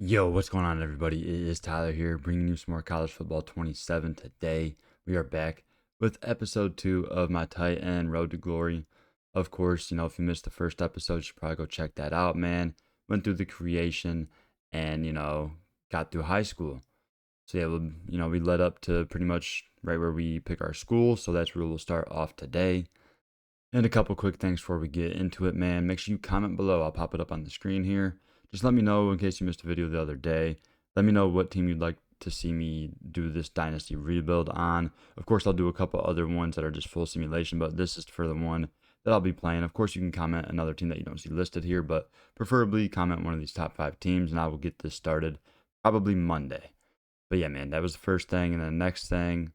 Yo, what's going on, everybody? It is Tyler here, bringing you some more College Football 27 today. We are back with episode 2 of my tight end Road to Glory. Of course, if you missed the first episode, you should probably go check that out, man. Went through the creation and, got through high school. So, yeah, we led up to pretty much right where we pick our school. So, that's where we'll start off today. And a couple quick things before we get into it, man. Make sure you comment below. I'll pop it up on the screen here. Just let me know in case you missed a video the other day. Let me know what team you'd like to see me do this dynasty rebuild on. Of course, I'll do a couple other ones that are just full simulation, but this is for the one that I'll be playing. Of course, you can comment another team that you don't see listed here, but preferably comment one of these top 5 teams, and I will get this started probably Monday. But yeah, man, that was the first thing. And then the next thing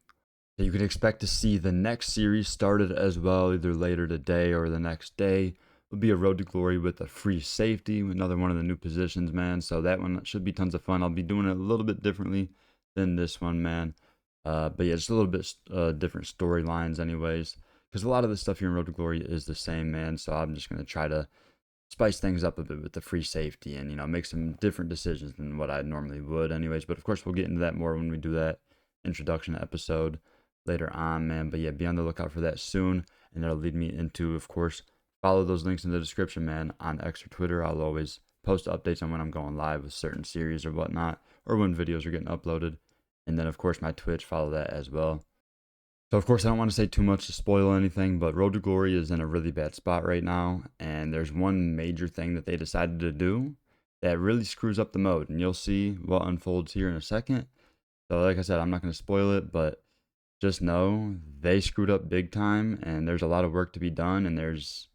that you can expect to see the next series started as well, either later today or the next day, will be a Road to Glory with a free safety, another one of the new positions, man. So that one should be tons of fun. I'll be doing it a little bit differently than this one, man. But yeah, just a little bit different storylines, anyways, because a lot of the stuff here in Road to Glory is the same, man. So I'm just gonna try to spice things up a bit with the free safety and make some different decisions than what I normally would, anyways. But of course, we'll get into that more when we do that introduction episode later on, man. But yeah, be on the lookout for that soon. And that'll lead me into, of course, follow those links in the description, man. On X or Twitter, I'll always post updates on when I'm going live with certain series or whatnot, or when videos are getting uploaded. And then, of course, my Twitch, follow that as well. So, of course, I don't want to say too much to spoil anything, but Road to Glory is in a really bad spot right now. And there's one major thing that they decided to do that really screws up the mode. And you'll see what unfolds here in a second. So, like I said, I'm not going to spoil it, but just know they screwed up big time, and there's a lot of work to be done. And there's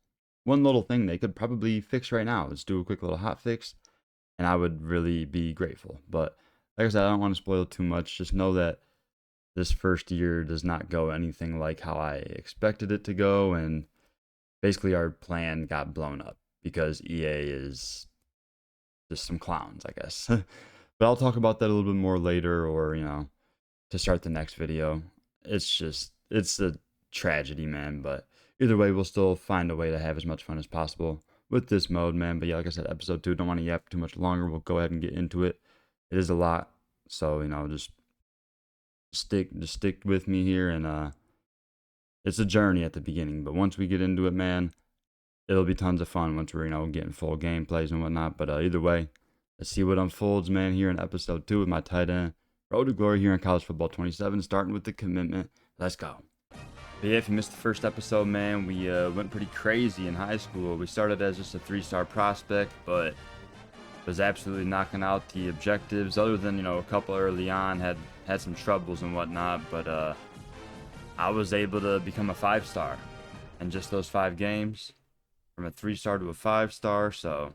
one little thing they could probably fix right now. Let's do a quick little hot fix, and I would really be grateful. But like I said, I don't want to spoil too much. Just know that this first year does not go anything like how I expected it to go, and basically our plan got blown up because EA is just some clowns, I guess. But I'll talk about that a little bit more later, or to start the next video. It's a tragedy, man. But either way, we'll still find a way to have as much fun as possible with this mode, man. But yeah, like I said, episode 2, don't want to yap too much longer. We'll go ahead and get into it. It is a lot, so just stick with me here, and it's a journey at the beginning, but once we get into it, man, it'll be tons of fun once we're getting full gameplays and whatnot. But either way, let's see what unfolds, man, here in episode 2 with my tight end Road to Glory here in College Football 27, starting with the commitment. Let's go. But yeah, if you missed the first episode, man, we went pretty crazy in high school. We started as just a 3-star prospect, but was absolutely knocking out the objectives. Other than a couple early on, had some troubles and whatnot, but I was able to become a 5-star in just those 5 games, from a 3-star to a 5-star. So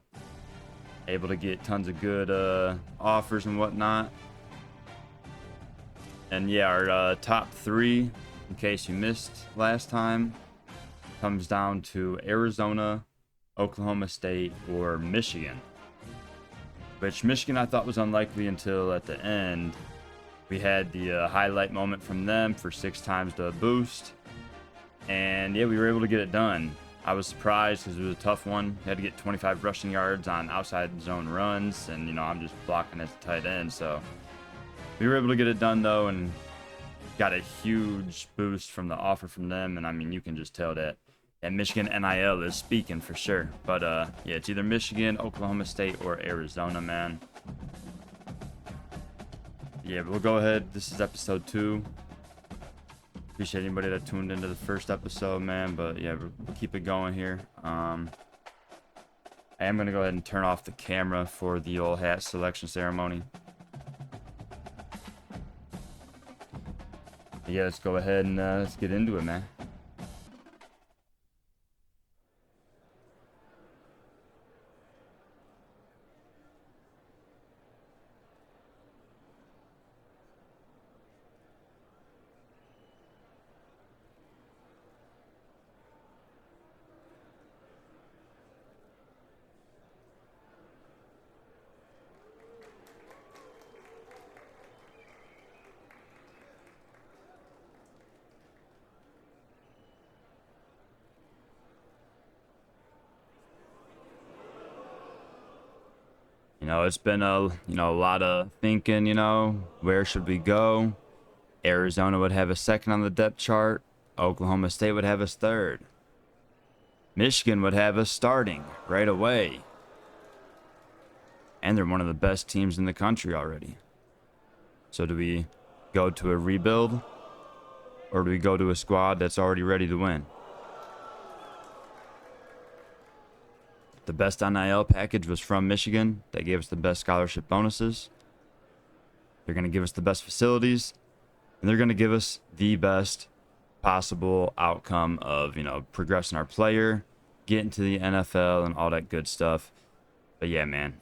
able to get tons of good offers and whatnot. And yeah, our top 3, in case you missed last time, comes down to Arizona, Oklahoma State, or Michigan. Which Michigan I thought was unlikely until at the end. We had the highlight moment from them for 6 times the boost. And yeah, we were able to get it done. I was surprised because it was a tough one. You had to get 25 rushing yards on outside zone runs. And, I'm just blocking as a tight end. So we were able to get it done, though, and got a huge boost from the offer from them. And, I mean, you can just tell that Michigan NIL is speaking for sure. But, yeah, it's either Michigan, Oklahoma State, or Arizona, man. Yeah, but we'll go ahead. This is episode 2. Appreciate anybody that tuned into the first episode, man. But yeah, we'll keep it going here. I am gonna go ahead and turn off the camera for the old hat selection ceremony. But yeah, let's go ahead and let's get into it, man. It's been a lot of thinking, where should we go? Arizona would have us second on the depth chart. Oklahoma State would have us third. Michigan would have us starting right away. And they're one of the best teams in the country already. So do we go to a rebuild? Or do we go to a squad that's already ready to win? The best NIL package was from Michigan. They gave us the best scholarship bonuses. They're going to give us the best facilities. And they're going to give us the best possible outcome of, progressing our player, getting to the NFL, and all that good stuff. But yeah, man.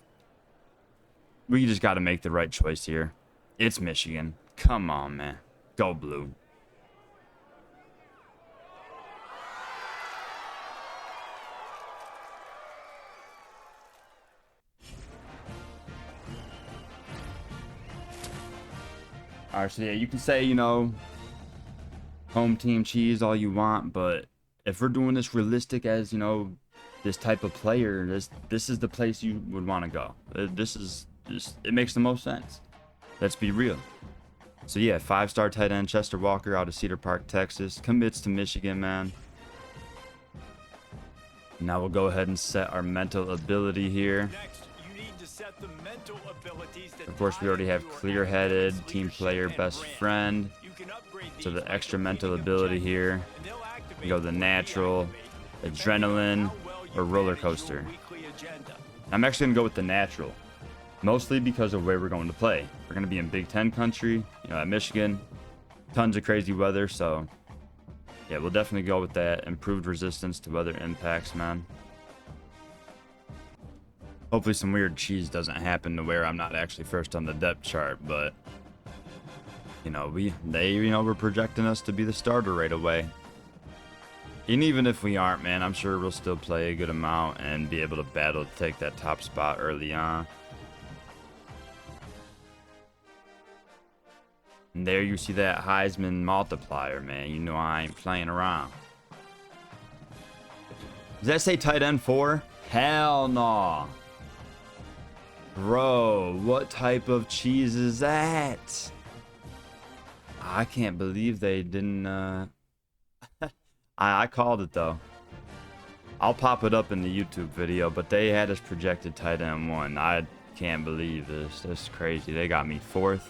We just got to make the right choice here. It's Michigan. Come on, man. Go blue. All right, so yeah, you can say, home team cheese all you want, but if we're doing this realistic as, this type of player, this is the place you would want to go. This is just, it makes the most sense. Let's be real. So yeah, 5-star tight end Chester Walker out of Cedar Park, Texas, commits to Michigan, man. Now we'll go ahead and set our mental ability here. Of course, we already have clear-headed, team player, best friend. So the extra mental ability here, we go the natural, adrenaline, or roller coaster. I'm actually going to go with the natural, mostly because of where we're going to play. We're going to be in Big Ten country, at Michigan, tons of crazy weather, so yeah, we'll definitely go with that. Improved resistance to weather impacts, man. Hopefully some weird cheese doesn't happen to where I'm not actually first on the depth chart, but we're projecting us to be the starter right away. And even if we aren't, man, I'm sure we'll still play a good amount and be able to battle to take that top spot early on. And there you see that Heisman multiplier, man. You know I ain't playing around. Does that say tight end 4? Hell no. Bro, what type of cheese is that? I can't believe they didn't, I called it, though. I'll pop it up in the YouTube video, but they had us projected tight end 1. I can't believe this. This is crazy. They got me 4th.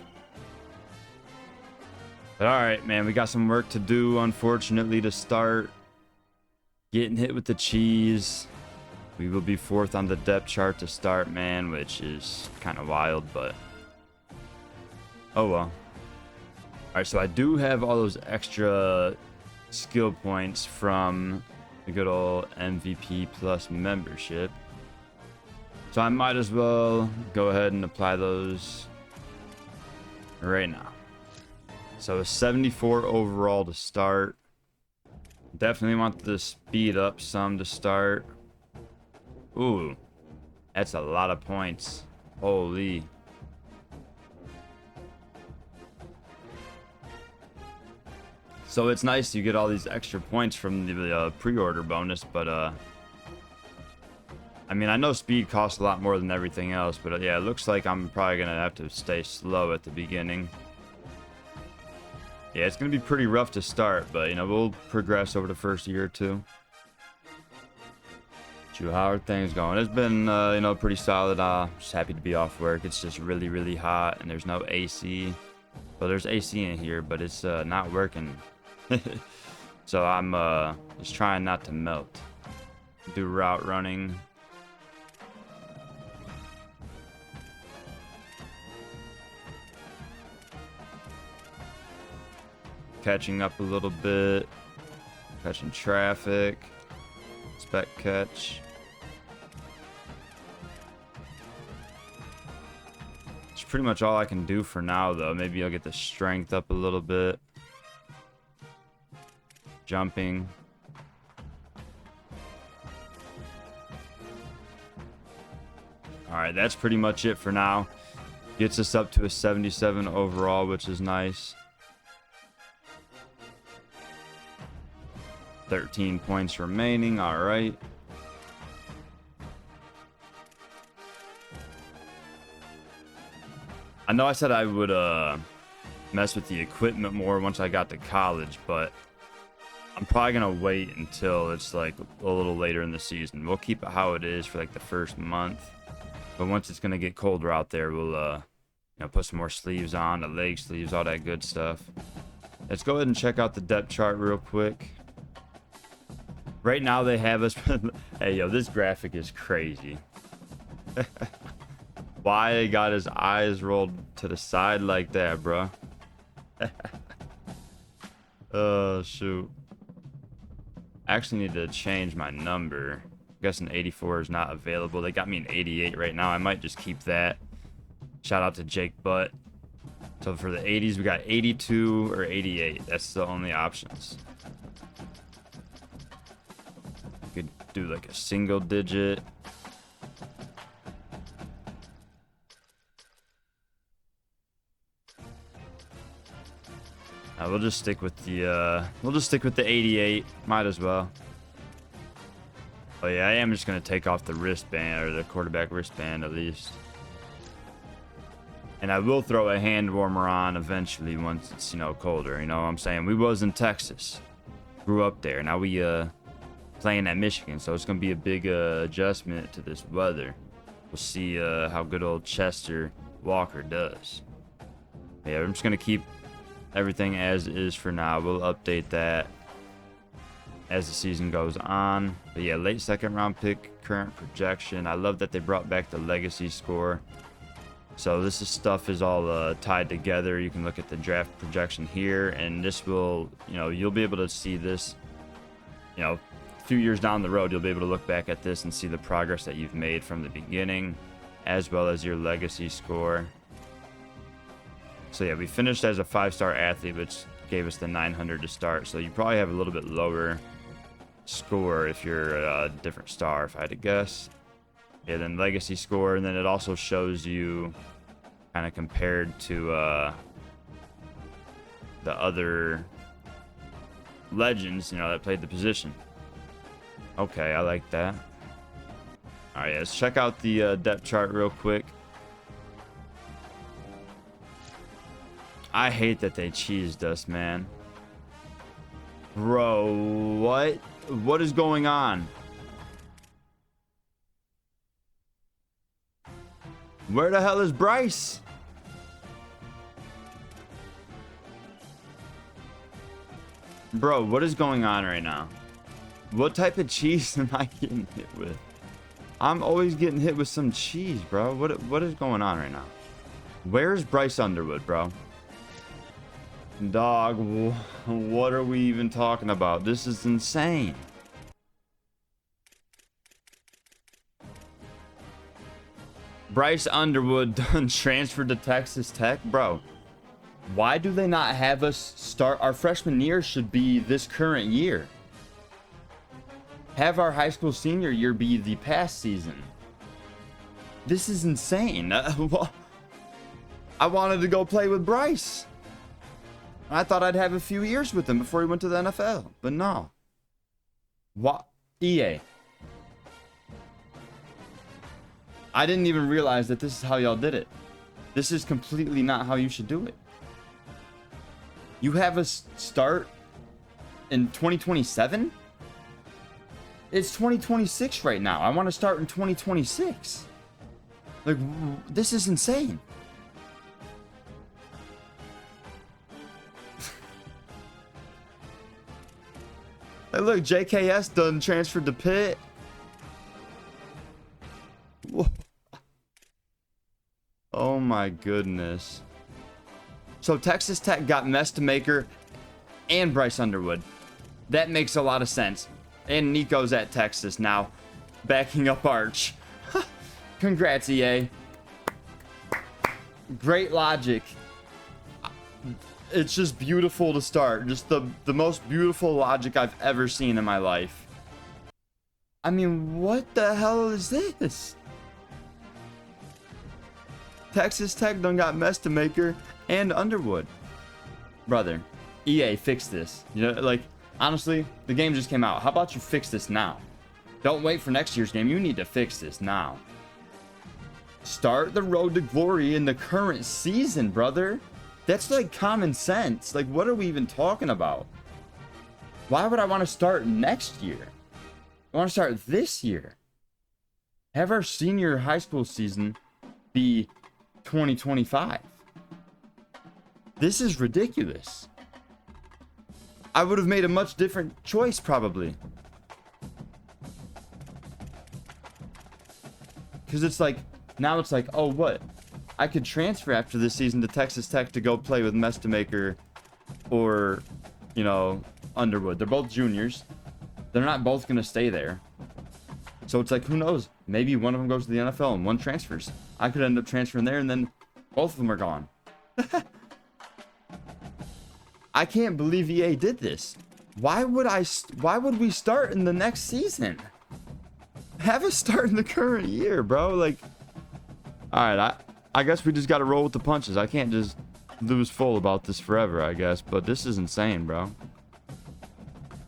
But alright, man, we got some work to do, unfortunately, to start. Getting hit with the cheese. We will be 4th on the depth chart to start, man, which is kind of wild, but oh well. Alright, so I do have all those extra skill points from the good old MVP Plus membership. So I might as well go ahead and apply those right now. So a 74 overall to start. Definitely want to speed up some to start. Ooh, that's a lot of points. Holy. So it's nice you get all these extra points from the pre-order bonus, but I mean, I know speed costs a lot more than everything else, but yeah, it looks like I'm probably gonna have to stay slow at the beginning. Yeah, it's gonna be pretty rough to start, but we'll progress over the first year or two. How are things going? It's been pretty solid. Just happy to be off work. It's just really, really hot, and there's no AC. Well, there's AC in here, but it's not working. So I'm just trying not to melt. Do route running. Catching up a little bit. Catching traffic. Spec catch. It's pretty much all I can do for now, though. Maybe I'll get the strength up a little bit. Jumping. Alright, that's pretty much it for now. Gets us up to a 77 overall, which is nice. 13 points remaining. Alright. I know I said I would mess with the equipment more once I got to college, but I'm probably gonna wait until it's like a little later in the season. We'll keep it how it is for like the first month, but once it's gonna get colder out there, we'll you know, put some more sleeves on, the leg sleeves, all that good stuff. Let's go ahead and check out the depth chart real quick. Right now they have us. Hey yo, this graphic is crazy. Why they got his eyes rolled to the side like that, bro? Oh shoot. I actually need to change my number. I guess an 84 is not available. They got me an 88 right now. I might just keep that. Shout out to Jake Butt. So for the 80s, we got 82 or 88. That's the only options. Could do like a single digit. We'll just stick with the 88. Might as well. Oh yeah, I am just gonna take off the wristband, or the quarterback wristband at least. And I will throw a hand warmer on eventually once it's, you know, colder. You know what I'm saying? We was in Texas, grew up there. Now we playing at Michigan, so it's gonna be a big adjustment to this weather. We'll see how good old Chester Walker does. Yeah, I'm just gonna keep everything as is for now. We'll update that as the season goes on. But yeah, late second round pick, current projection. I love that they brought back the legacy score. So this stuff is all tied together. You can look at the draft projection here, and this will, you know, you'll be able to see this, you know, a few years down the road. You'll be able to look back at this and see the progress that you've made from the beginning, as well as your legacy score. So yeah, we finished as a 5-star athlete, which gave us the 900 to start. So you probably have a little bit lower score if you're a different star, if I had to guess. Yeah, then legacy score, and then it also shows you kind of compared to the other legends, you know, that played the position. Okay, I like that. All right, let's check out the depth chart real quick. I hate that they cheesed us, man. Bro, what? What is going on? Where the hell is Bryce? Bro, what is going on right now? What type of cheese am I getting hit with? I'm always getting hit with some cheese, bro. What is going on right now? Where's Bryce Underwood, bro? Dog, what are we even talking about? This is insane. Bryce Underwood done transferred to Texas Tech, bro. Why do they not have us start? Our freshman year should be this current year. Have our high school senior year be the past season. This is insane. I wanted to go play with Bryce. I thought I'd have a few years with him before he went to the NFL, but no. What? EA. I didn't even realize that this is how y'all did it. This is completely not how you should do it. You have us start in 2027? It's 2026 right now. I want to start in 2026. Like, this is insane. Hey, look, JKS done transferred to Pitt. Whoa. Oh my goodness. So Texas Tech got Mestamaker and Bryce Underwood. That makes a lot of sense. And Nico's at Texas now, backing up Arch. Congrats, EA. Great logic. It's just beautiful to start. Just the most beautiful logic I've ever seen in my life. I mean, what the hell is this? Texas Tech done got Mestamaker and Underwood. Brother, EA, fix this. You know, like, honestly, the game just came out. How about you fix this now? Don't wait for next year's game. You need to fix this now. Start the road to glory in the current season, brother. That's like common sense. Like, what are we even talking about? Why would I want to start next year? I want to start this year. Have our senior high school season be 2025. This is ridiculous. I would have made a much different choice, probably. Because it's like, now it's like, oh, what? I could transfer after this season to Texas Tech to go play with Mestamaker or, you know, Underwood. They're both juniors. They're not both going to stay there. So it's like, who knows? Maybe one of them goes to the NFL and one transfers. I could end up transferring there and then both of them are gone. I can't believe EA did this. Why would we start in the next season? Have us start in the current year, bro. Like, all right, I guess we just got to roll with the punches. I can't just lose full about this forever, I guess. But this is insane, bro.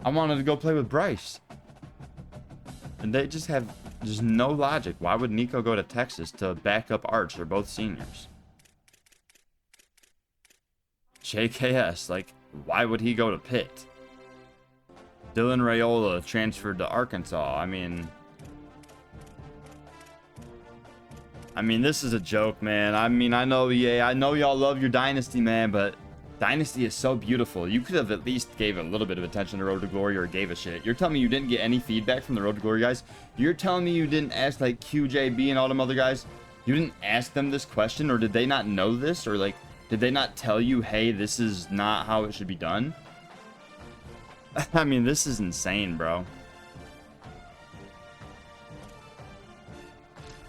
I wanted to go play with Bryce. And they just have just no logic. Why would Nico go to Texas to back up Arch? They're both seniors. JKS, like, why would he go to Pitt? Dylan Raiola transferred to Arkansas. I mean, this is a joke, man. I mean, I know EA. I know y'all love your Dynasty, man, but Dynasty is so beautiful. You could have at least gave a little bit of attention to Road to Glory or gave a shit. You're telling me you didn't get any feedback from the Road to Glory guys? You're telling me you didn't ask, like, QJB and all them other guys? You didn't ask them this question, or did they not know this? Or, like, did they not tell you, hey, this is not how it should be done? I mean, this is insane, bro.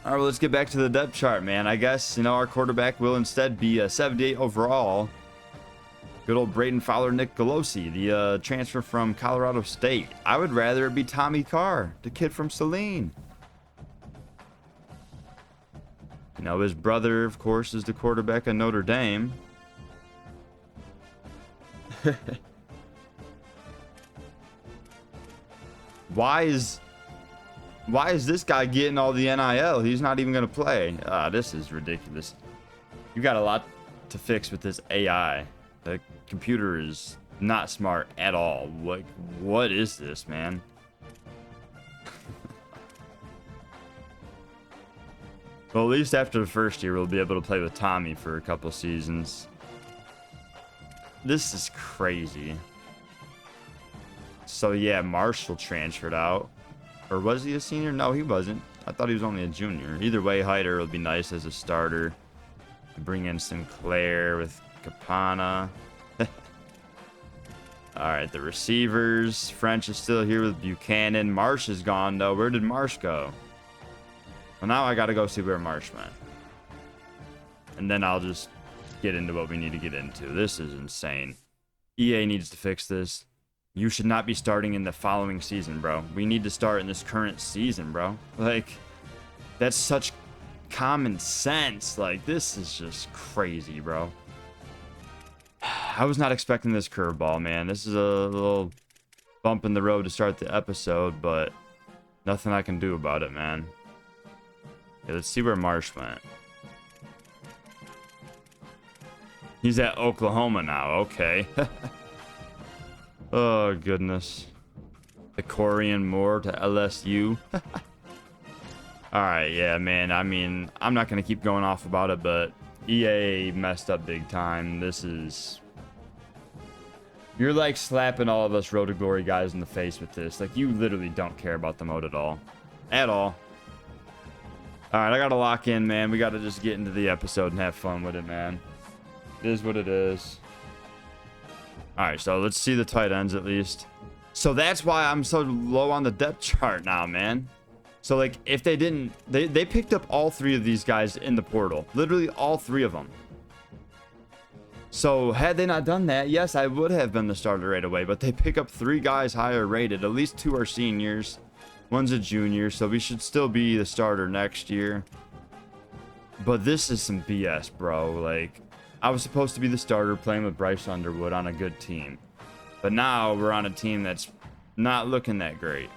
All right, well, let's get back to the depth chart, man. I guess, you know, our quarterback will instead be a 78 overall. Good old Braden Fowler, Nick Golosi, the transfer from Colorado State. I would rather it be Tommy Carr, the kid from Saline. You know, his brother, of course, is the quarterback of Notre Dame. Why is this guy getting all the NIL? He's not even going to play. This is ridiculous. You got a lot to fix with this AI. The computer is not smart at all. What is this, man? Well, at least after the first year, we'll be able to play with Tommy for a couple seasons. This is crazy. So, yeah, Marshall transferred out. Or was he a senior? No, he wasn't. I thought he was only a junior. Either way, Hyder would be nice as a starter. Bring in Sinclair with Capana. Alright, the receivers. French is still here with Buchanan. Marsh is gone, though. Where did Marsh go? Well, now I gotta go see where Marsh went. And then I'll just get into what we need to get into. This is insane. EA needs to fix this. You should not be starting in the following season, bro. We need to start in this current season, bro. Like, that's such common sense. Like, this is just crazy, bro. I was not expecting this curveball, man. This is a little bump in the road to start the episode, but nothing I can do about it, man. Okay, let's see where Marsh went. He's at Oklahoma now. Okay. Oh, goodness. The Corian Moore to LSU. Alright, yeah, man. I mean, I'm not going to keep going off about it, but EA messed up big time. This is... You're like slapping all of us Road to Glory guys in the face with this. Like, you literally don't care about the mode at all. At all. Alright, I gotta lock in, man. We gotta just get into the episode and have fun with it, man. It is what it is. Alright, so let's see the tight ends at least. So that's why I'm so low on the depth chart now, man. So, like, if they didn't... They picked up all three of these guys in the portal. Literally all three of them. So, had they not done that, yes, I would have been the starter right away. But they pick up three guys higher rated. At least two are seniors. One's a junior, so we should still be the starter next year. But this is some BS, bro. Like, I was supposed to be the starter playing with Bryce Underwood on a good team. But now we're on a team that's not looking that great.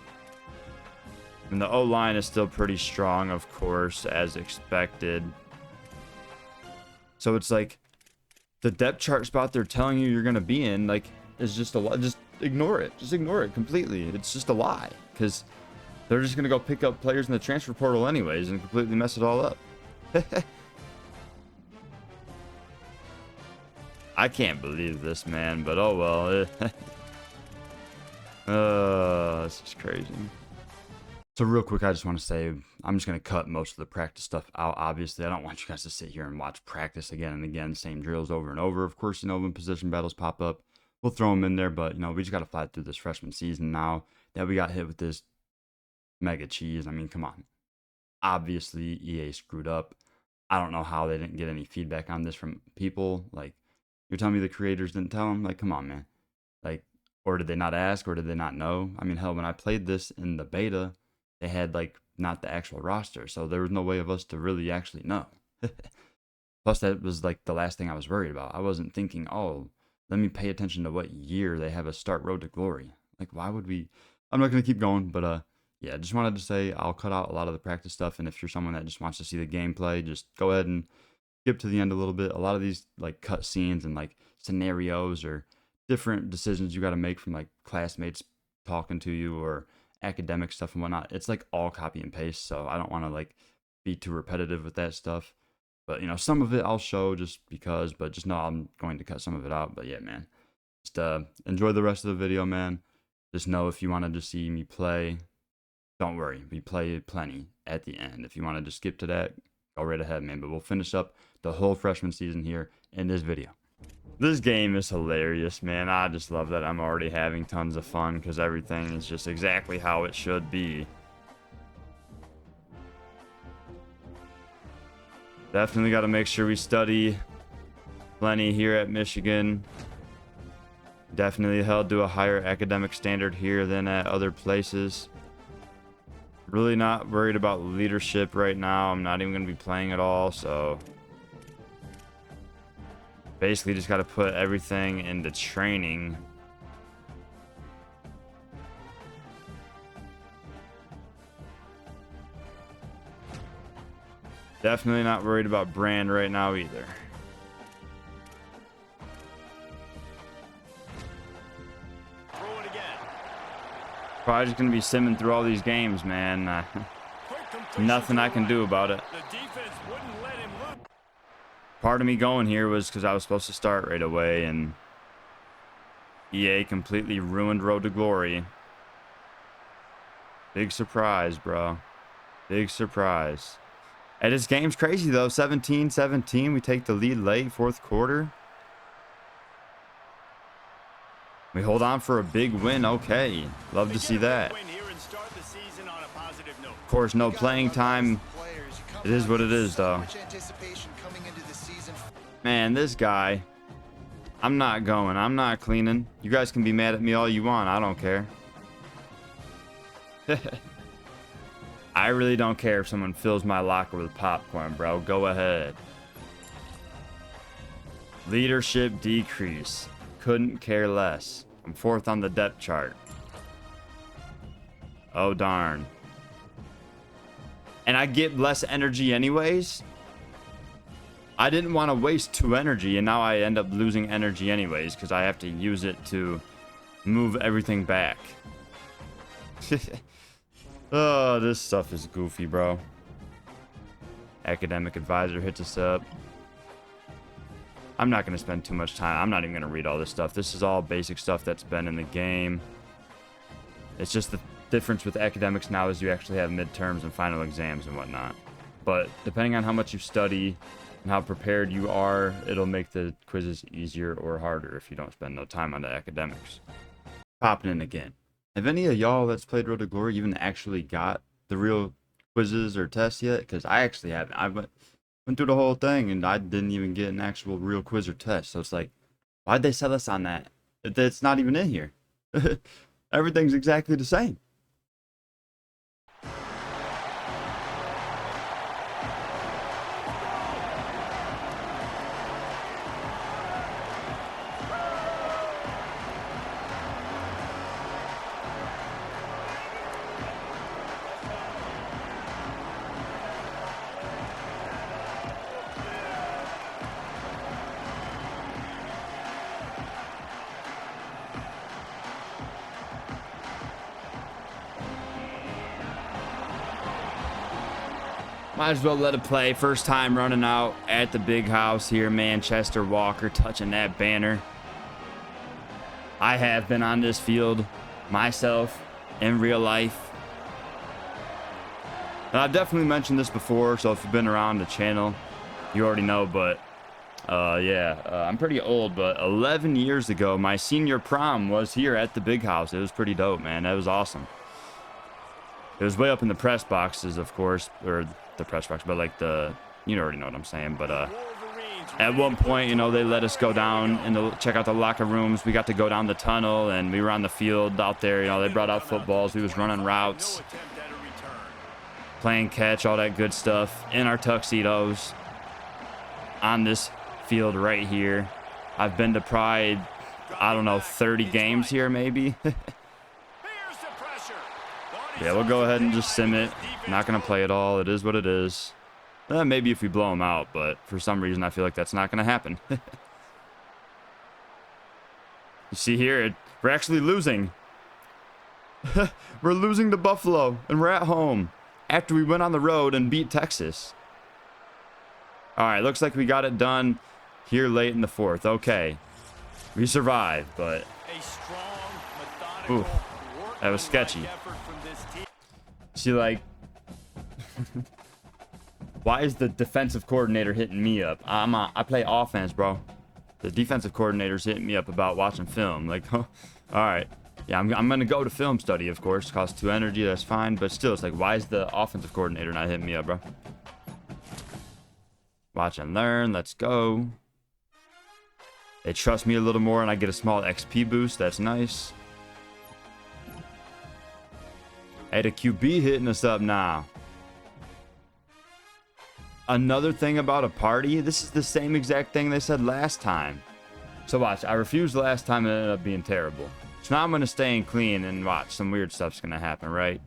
And the O-line is still pretty strong, of course, as expected. So it's like the depth chart spot they're telling you you're going to be in, like, is just a lie. Just ignore it. Just ignore it completely. It's just a lie, because they're just going to go pick up players in the transfer portal anyways and completely mess it all up. I can't believe this, man, but oh well. This is crazy. So real quick, I just want to say I'm just going to cut most of the practice stuff out. Obviously, I don't want you guys to sit here and watch practice again and again, same drills over and over. Of course, you know, when position battles pop up, we'll throw them in there. But, you know, we just got to fly through this freshman season now that we got hit with this mega cheese. I mean, come on. Obviously, EA screwed up. I don't know how they didn't get any feedback on this from people. Like, you're telling me the creators didn't tell them? Like, come on, man. Like, or did they not ask, or did they not know? I mean, hell, when I played this in the beta, they had like not the actual roster, so there was no way of us to really actually know. Plus, that was like the last thing I was worried about. I wasn't thinking, oh, let me pay attention to what year they have us start Road to Glory. Like, why would we? I'm not gonna keep going, but yeah, just wanted to say I'll cut out a lot of the practice stuff, and if you're someone that just wants to see the gameplay, just go ahead and skip to the end a little bit. A lot of these like cut scenes and like scenarios or different decisions you got to make from like classmates talking to you or academic stuff and whatnot, it's like all copy and paste, so I don't want to like be too repetitive with that stuff. But you know, some of it I'll show just because, but just know I'm going to cut some of it out. But yeah, man, just enjoy the rest of the video, man. Just know if you wanted to see me play, don't worry, we play plenty at the end. If you want to just skip to that, go right ahead, man. But we'll finish up the whole freshman season here in this video. This game is hilarious, man. I just love that I'm already having tons of fun because everything is just exactly how it should be. Definitely got to make sure we study plenty here at Michigan. Definitely held to a higher academic standard here than at other places. Really not worried about leadership right now. I'm not even going to be playing at all, so basically just got to put everything into training. Definitely not worried about brand right now either. Probably just going to be simming through all these games, man. Nothing I can do about it. Part of me going here was because I was supposed to start right away, and EA completely ruined Road to Glory. Big surprise, bro. Big surprise. And this game's crazy, though. 17-17. We take the lead late, fourth quarter. We hold on for a big win. Okay. Love to see that. Of course, no playing time. It is what it is, though. Man, this guy. I'm not going. I'm not cleaning. You guys can be mad at me all you want. I don't care. I really don't care if someone fills my locker with popcorn, bro. Go ahead. Leadership decrease. Couldn't care less. I'm fourth on the depth chart. Oh, darn. And I get less energy anyways. I didn't want to waste 2 energy, and now I end up losing energy anyways because I have to use it to move everything back. Oh, this stuff is goofy, bro. Academic advisor hits us up. I'm not going to spend too much time. I'm not even going to read all this stuff. This is all basic stuff that's been in the game. It's just the difference with academics now is you actually have midterms and final exams and whatnot. But depending on how much you study and how prepared you are, it'll make the quizzes easier or harder if you don't spend no time on the academics. Popping in again. Have any of y'all that's played Road to Glory even actually got the real quizzes or tests yet? Because I actually haven't. I went through the whole thing and I didn't even get an actual real quiz or test. So it's like, why'd they sell us on that? It's not even in here. Everything's exactly the same. Might as well let it play. First time running out at the big house here. Manchester Walker touching that banner. I have been on this field myself in real life. And I've definitely mentioned this before, so if you've been around the channel, you already know, but I'm pretty old, but 11 years ago, my senior prom was here at the big house. It was pretty dope, man. That was awesome. It was way up in the press boxes, of course, or the press box, but like you already know what I'm saying. But at one point, you know, they let us go down and check out the locker rooms. We got to go down the tunnel, and we were on the field out there. You know, they brought out footballs. We was running routes, playing catch, all that good stuff in our tuxedos on this field right here. I've been to probably, I don't know, 30 games here maybe. Yeah, we'll go ahead and just sim it. Not going to play it all. It is what it is. Maybe if we blow them out, but for some reason I feel like that's not going to happen. You see here, we're actually losing. We're losing to Buffalo, and we're at home after we went on the road and beat Texas. All right, looks like we got it done here late in the fourth. Okay, we survived, but ooh, that was sketchy. See, like, why is the defensive coordinator hitting me up? I play offense, bro. The defensive coordinator's hitting me up about watching film. Like, huh? All right. Yeah, I'm gonna go to film study, of course. Costs 2 energy, that's fine. But still, it's like, why is the offensive coordinator not hitting me up, bro? Watch and learn. Let's go. They trust me a little more, and I get a small XP boost. That's nice. Hey, the QB hitting us up now. Another thing about a party, this is the same exact thing they said last time. So watch, I refused last time and it ended up being terrible. So now I'm going to stay in clean and watch, some weird stuff's going to happen, right?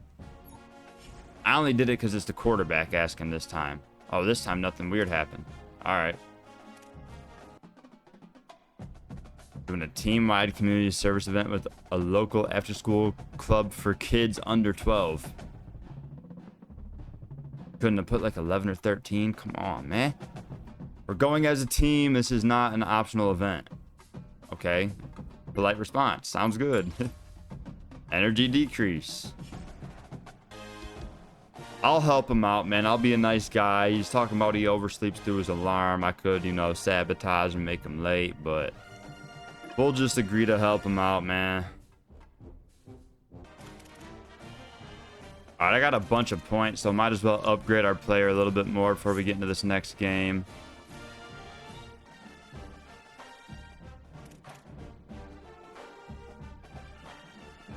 I only did it because it's the quarterback asking this time. Oh, this time nothing weird happened. All right. Doing a team-wide community service event with a local after-school club for kids under 12. Couldn't have put like 11 or 13. Come on, man. We're going as a team. This is not an optional event. Okay. Polite response. Sounds good. Energy decrease. I'll help him out, man. I'll be a nice guy. He's talking about he oversleeps through his alarm. I could, you know, sabotage and make him late, but we'll just agree to help him out, man. All right, I got a bunch of points, so might as well upgrade our player a little bit more before we get into this next game.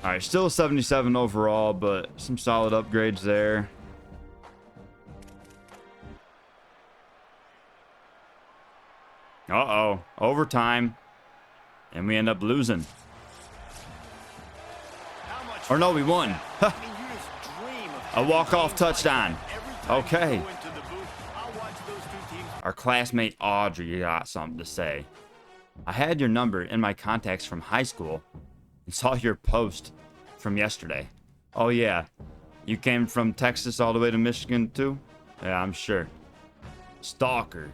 All right, still 77 overall, but some solid upgrades there. Uh-oh, overtime. And we end up losing. Or no, we won. A walk-off touchdown. Okay. Our classmate Audrey got something to say. I had your number in my contacts from high school and saw your post from yesterday. Oh yeah, you came from Texas all the way to Michigan too? Yeah, I'm sure. Stalker.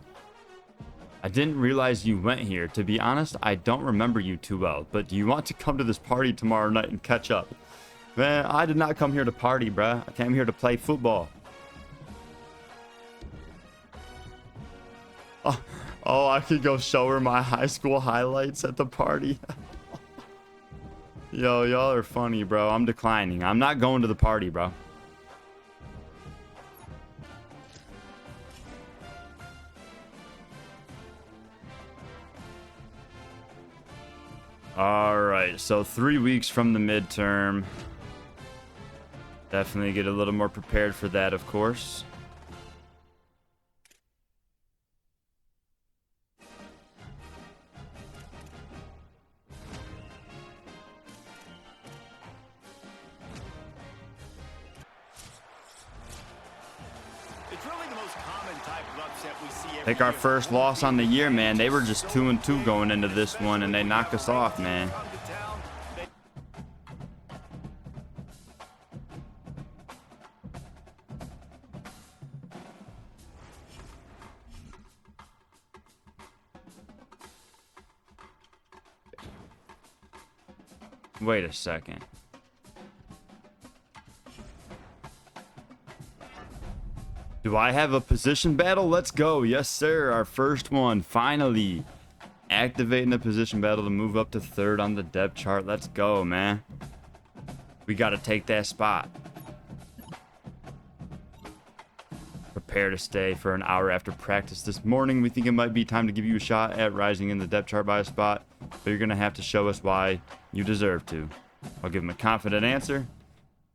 I didn't realize you went here. To be honest, I don't remember you too well, but do you want to come to this party tomorrow night and catch up? Man, I did not come here to party, bruh. I came here to play football. Oh, I could go show her my high school highlights at the party. Yo, y'all are funny, bro. I'm declining. I'm not going to the party, bro. All right, so 3 weeks from the midterm. Definitely get a little more prepared for that, of course. Take our first loss on the year, man. They were just 2-2 going into this one, and they knocked us off, man. Wait a second. Do I have a position battle? Let's go. Yes, sir. Our first one. Finally. Activating a position battle to move up to third on the depth chart. Let's go, man. We got to take that spot. Prepare to stay for an hour after practice this morning. We think it might be time to give you a shot at rising in the depth chart by a spot, but you're going to have to show us why you deserve to. I'll give him a confident answer.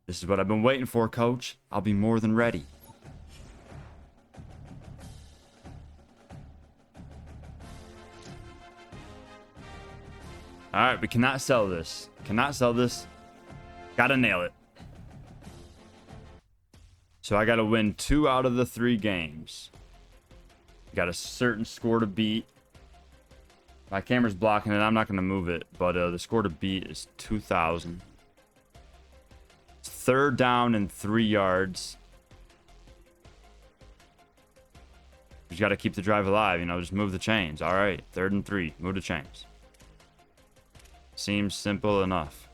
This is what I've been waiting for, coach. I'll be more than ready. All right, we cannot sell this. Cannot sell this. Gotta nail it. So I gotta win 2 out of the 3 games. Got a certain score to beat. My camera's blocking it. I'm not gonna move it, but the score to beat is 2,000. It's 3rd down and 3 yards. You just gotta keep the drive alive. You know, just move the chains. All right, 3rd and 3. Move the chains. Seems simple enough.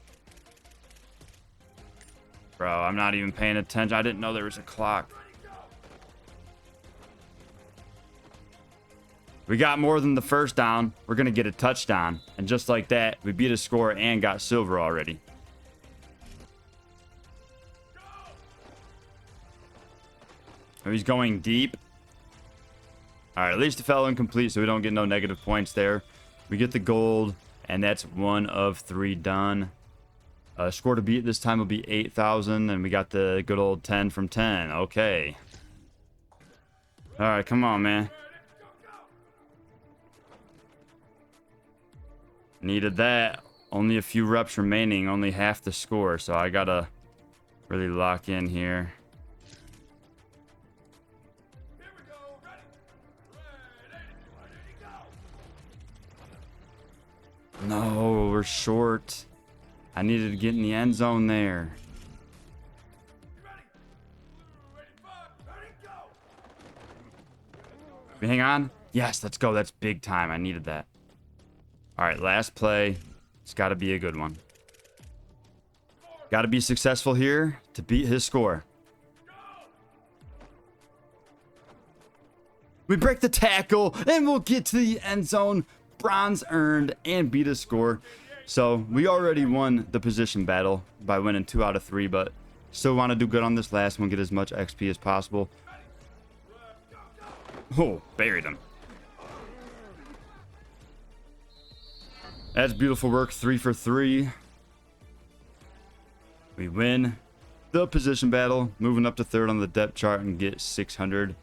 Bro, I'm not even paying attention. I didn't know there was a clock. We got more than the first down. We're going to get a touchdown. And just like that, we beat a score and got silver already. Oh, he's going deep. All right, at least it fell incomplete, so we don't get no negative points there. We get the gold. And that's 1 of 3 done. Score to beat this time will be 8,000. And we got the good old 10 from 10. Okay. All right, come on, man. Needed that. Only a few reps remaining. Only half the score. So I got to really lock in here. No, we're short. I needed to get in the end zone there. We hang on? Yes, let's go. That's big time. I needed that. All right, last play. It's got to be a good one. Got to be successful here to beat his score. We break the tackle, and we'll get to the end zone. Bronze earned and beat a score. So we already won the position battle by winning 2 out of 3, but still want to do good on this last one, get as much XP as possible. Oh, buried him. That's beautiful work. 3 for 3. We win the position battle, moving up to third on the depth chart and get 600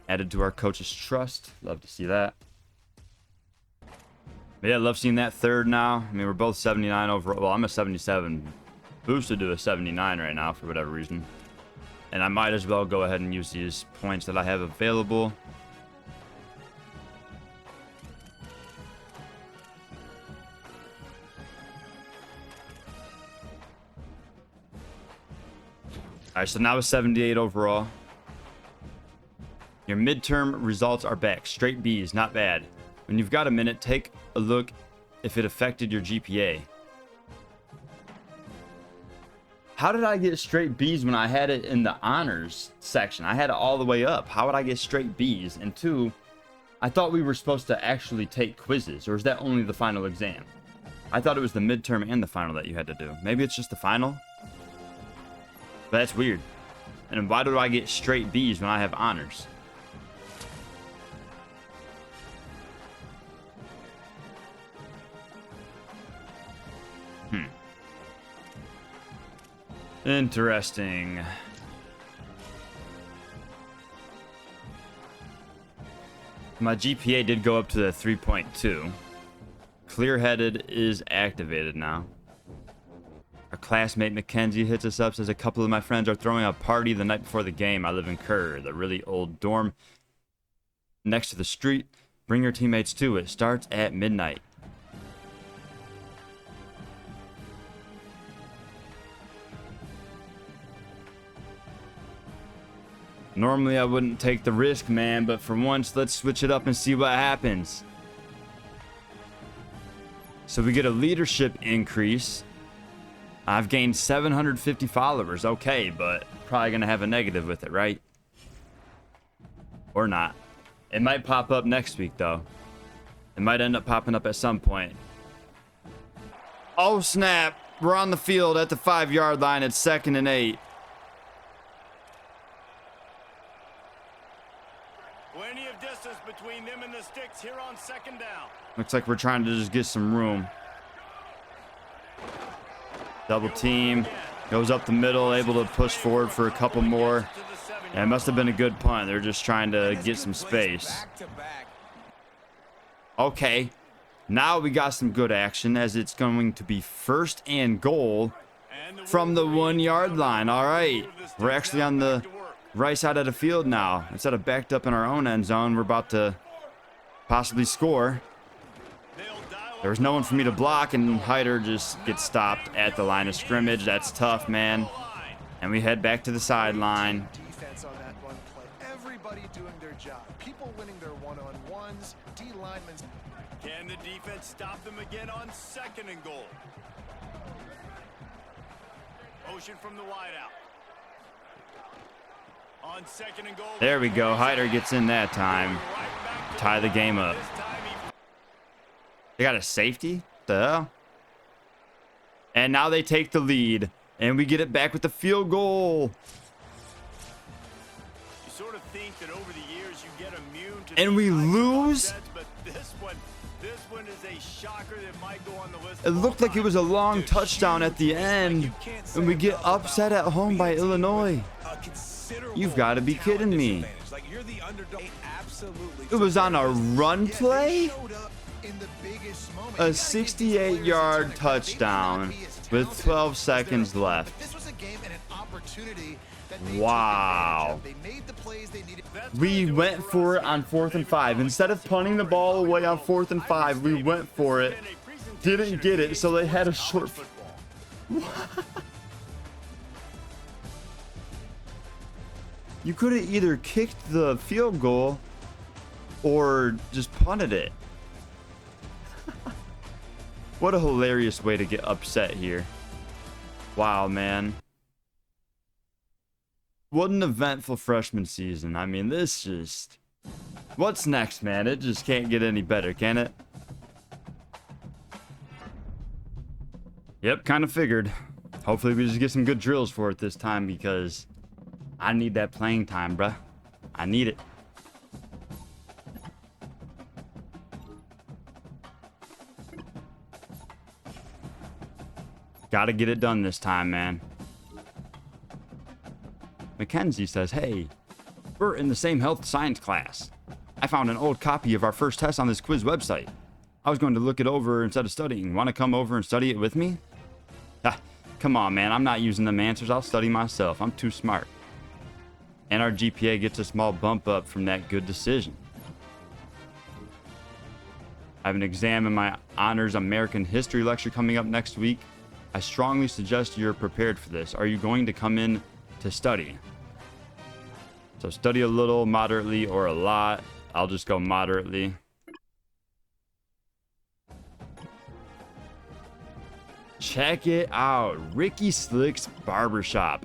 added to our coach's trust. Love to see that. But yeah, I love seeing that third now. I mean, we're both 79 overall. Well, I'm a 77. Boosted to a 79 right now for whatever reason. And I might as well go ahead and use these points that I have available. All right, so now it's 78 overall. Your midterm results are back. Straight B's, not bad. When you've got a minute, take a look if it affected your GPA. How did I get straight B's when I had it in the honors section? I had it all the way up. How would I get straight B's? And 2, I thought we were supposed to actually take quizzes, or is that only the final exam? I thought it was the midterm and the final that you had to do. Maybe it's just the final? But that's weird. And why do I get straight B's when I have honors? Interesting. My GPA did go up to the 3.2. Clear-headed is activated now. Our classmate Mackenzie hits us up, says a couple of my friends are throwing a party the night before the game. I live in Kerr, the really old dorm next to the street. Bring your teammates too. It starts at midnight. Normally I wouldn't take the risk, man, but for once, let's switch it up and see what happens. So we get a leadership increase. I've gained 750 followers. Okay, but probably going to have a negative with it, right? Or not. It might pop up next week, though. It might end up popping up at some point. Oh, snap. We're on the field at the 5-yard line. It's 2nd and 8. Plenty of distance between them and the sticks here on 2nd down. Looks like we're trying to just get some room. Double team. Goes up the middle, able to push forward for a couple more. And it must have been a good punt. They're just trying to get some space. Okay. Now we got some good action as it's going to be 1st and goal from the 1-yard line. All right. We're actually on the right side of the field now. Instead of backed up in our own end zone, we're about to possibly score. There was no one for me to block, and Hyder just gets stopped at the line of scrimmage. That's tough, man. And we head back to the sideline. Defense on that one play. Everybody doing their job. People winning their one-on-ones. D linemen. Can the defense stop them again on 2nd and goal? Motion from the wideout. On 2nd and goal. There we go. Hyder gets in that time. Tie the game up. They got a safety? The hell? And now they take the lead. And we get it back with the field goal. You sort of think that over the years you get immune to And we lose? but this one is a shocker that might go on the list. It looked like it was a long touchdown at the end. And we get upset at home by Illinois. You've got to be kidding me. It was on a run play? A 68-yard touchdown with 12 seconds left. Wow. We went for it on 4th and 5. Instead of punting the ball away on 4th and 5, we went for it. Didn't get it, so they had a short. You could have either kicked the field goal or just punted it. What a hilarious way to get upset here. Wow, man. What an eventful freshman season. I mean, this just... What's next, man? It just can't get any better, can it? Yep, kind of figured. Hopefully we just get some good drills for it this time because I need that playing time, bruh. I need it. Gotta get it done this time, man. Mackenzie says, hey, we're in the same health science class. I found an old copy of our first test on this quiz website. I was going to look it over instead of studying. Want to come over and study it with me? Ah, come on, man. I'm not using them answers. I'll study myself. I'm too smart. And our GPA gets a small bump up from that good decision. I have an exam in my honors American history lecture coming up next week. I strongly suggest you're prepared for this. Are you going to come in to study? So study a little, moderately, or a lot. I'll just go moderately. Check it out. Ricky Slick's Barbershop.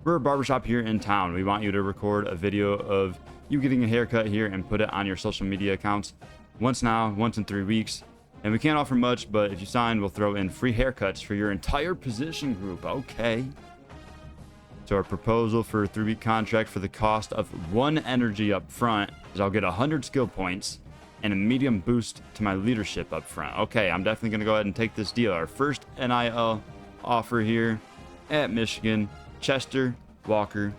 We're a barbershop here in town. We want you to record a video of you getting a haircut here and put it on your social media accounts. Once now, once in 3 weeks. And we can't offer much, but if you sign, we'll throw in free haircuts for your entire position group. Okay. So our proposal for a 3-week contract for the cost of 1 energy up front is I'll get 100 skill points and a medium boost to my leadership up front. Okay, I'm definitely going to go ahead and take this deal. Our first NIL offer here at Michigan. Chester Walker.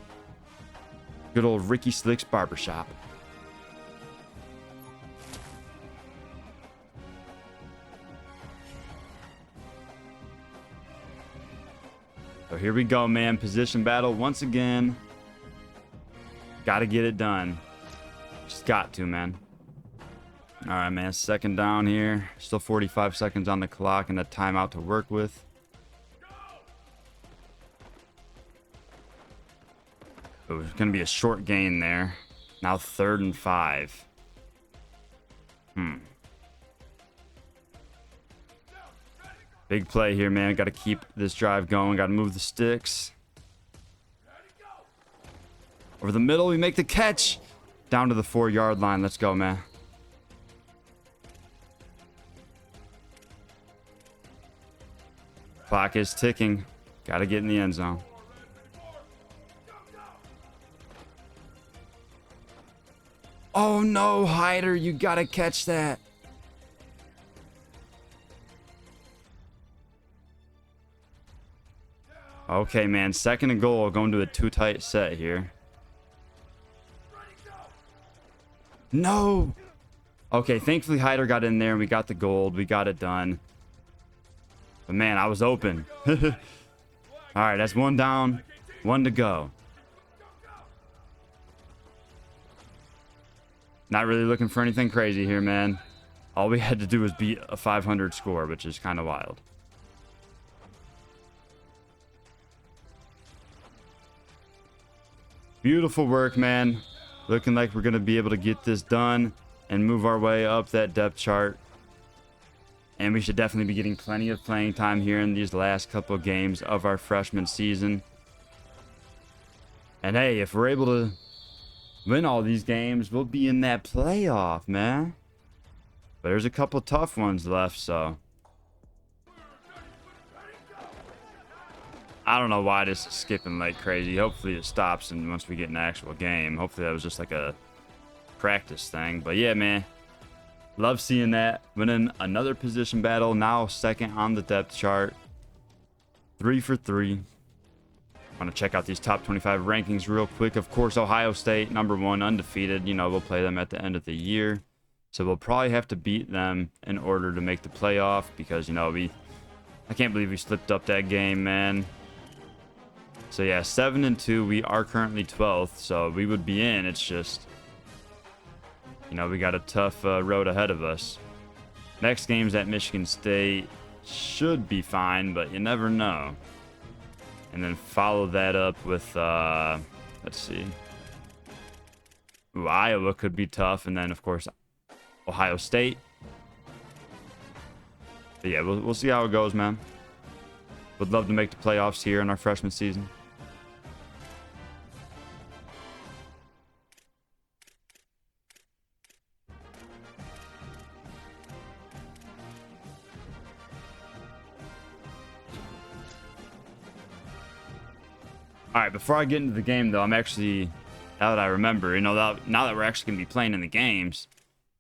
Good old Ricky Slick's Barbershop. So here we go, man. Position battle once again. Gotta get it done. Just got to, man. All right, man. 2nd down here. Still 45 seconds on the clock and a timeout to work with. It was going to be a short gain there. Now 3rd and 5. Big play here, man. Got to keep this drive going. Got to move the sticks. Over the middle, we make the catch. Down to the 4-yard line. Let's go, man. Clock is ticking. Got to get in the end zone. Oh, no, Hyder. You got to catch that. Okay, man. 2nd and goal. Going to a too tight set here. No. Okay, thankfully Hyder got in there and we got the gold. We got it done. But man, I was open. All right, that's 1 down, 1 to go. Not really looking for anything crazy here, man. All we had to do was beat a 500 score, which is kind of wild. Beautiful work, man. Looking like we're going to be able to get this done and move our way up that depth chart. And we should definitely be getting plenty of playing time here in these last couple of games of our freshman season. And hey, if we're able to win all these games, we'll be in that playoff, man. But there's a couple tough ones left, so I don't know why this is skipping like crazy. Hopefully it stops and once we get an actual game. Hopefully that was just like a practice thing. But yeah, man. Love seeing that. Winning another position battle. Now 2nd on the depth chart. 3 for 3. Want to check out these top 25 rankings real quick. Of course, Ohio State, #1, undefeated. You know, we'll play them at the end of the year. So we'll probably have to beat them in order to make the playoff. Because, you know, I can't believe we slipped up that game, man. So yeah, 7-2. We are currently 12th, so we would be in. It's just, you know, we got a tough road ahead of us. Next game's at Michigan State. Should be fine, but you never know. And then follow that up with, let's see. Ooh, Iowa could be tough, and then of course Ohio State. But yeah, we'll see how it goes, man. Would love to make the playoffs here in our freshman season. All right, before I get into the game, though, I'm actually, now that I remember, you know, now that we're actually going to be playing in the games,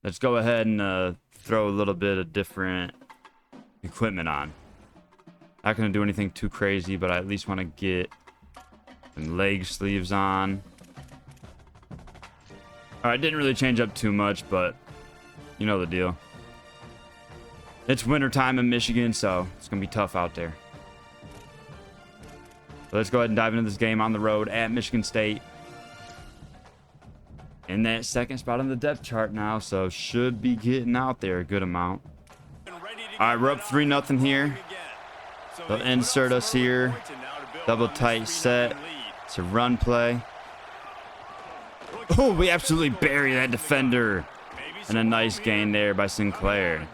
let's go ahead and throw a little bit of different equipment on. Not going to do anything too crazy, but I at least want to get some leg sleeves on. All right, didn't really change up too much, but you know the deal. It's wintertime in Michigan, so it's going to be tough out there. So let's go ahead and dive into this game on the road at Michigan State. In that 2nd spot on the depth chart now, so should be getting out there a good amount. All right, we're up 3-0 here. They'll insert us here. Double tight set. It's a run play. Oh, we absolutely bury that defender. And a nice gain there by Sinclair.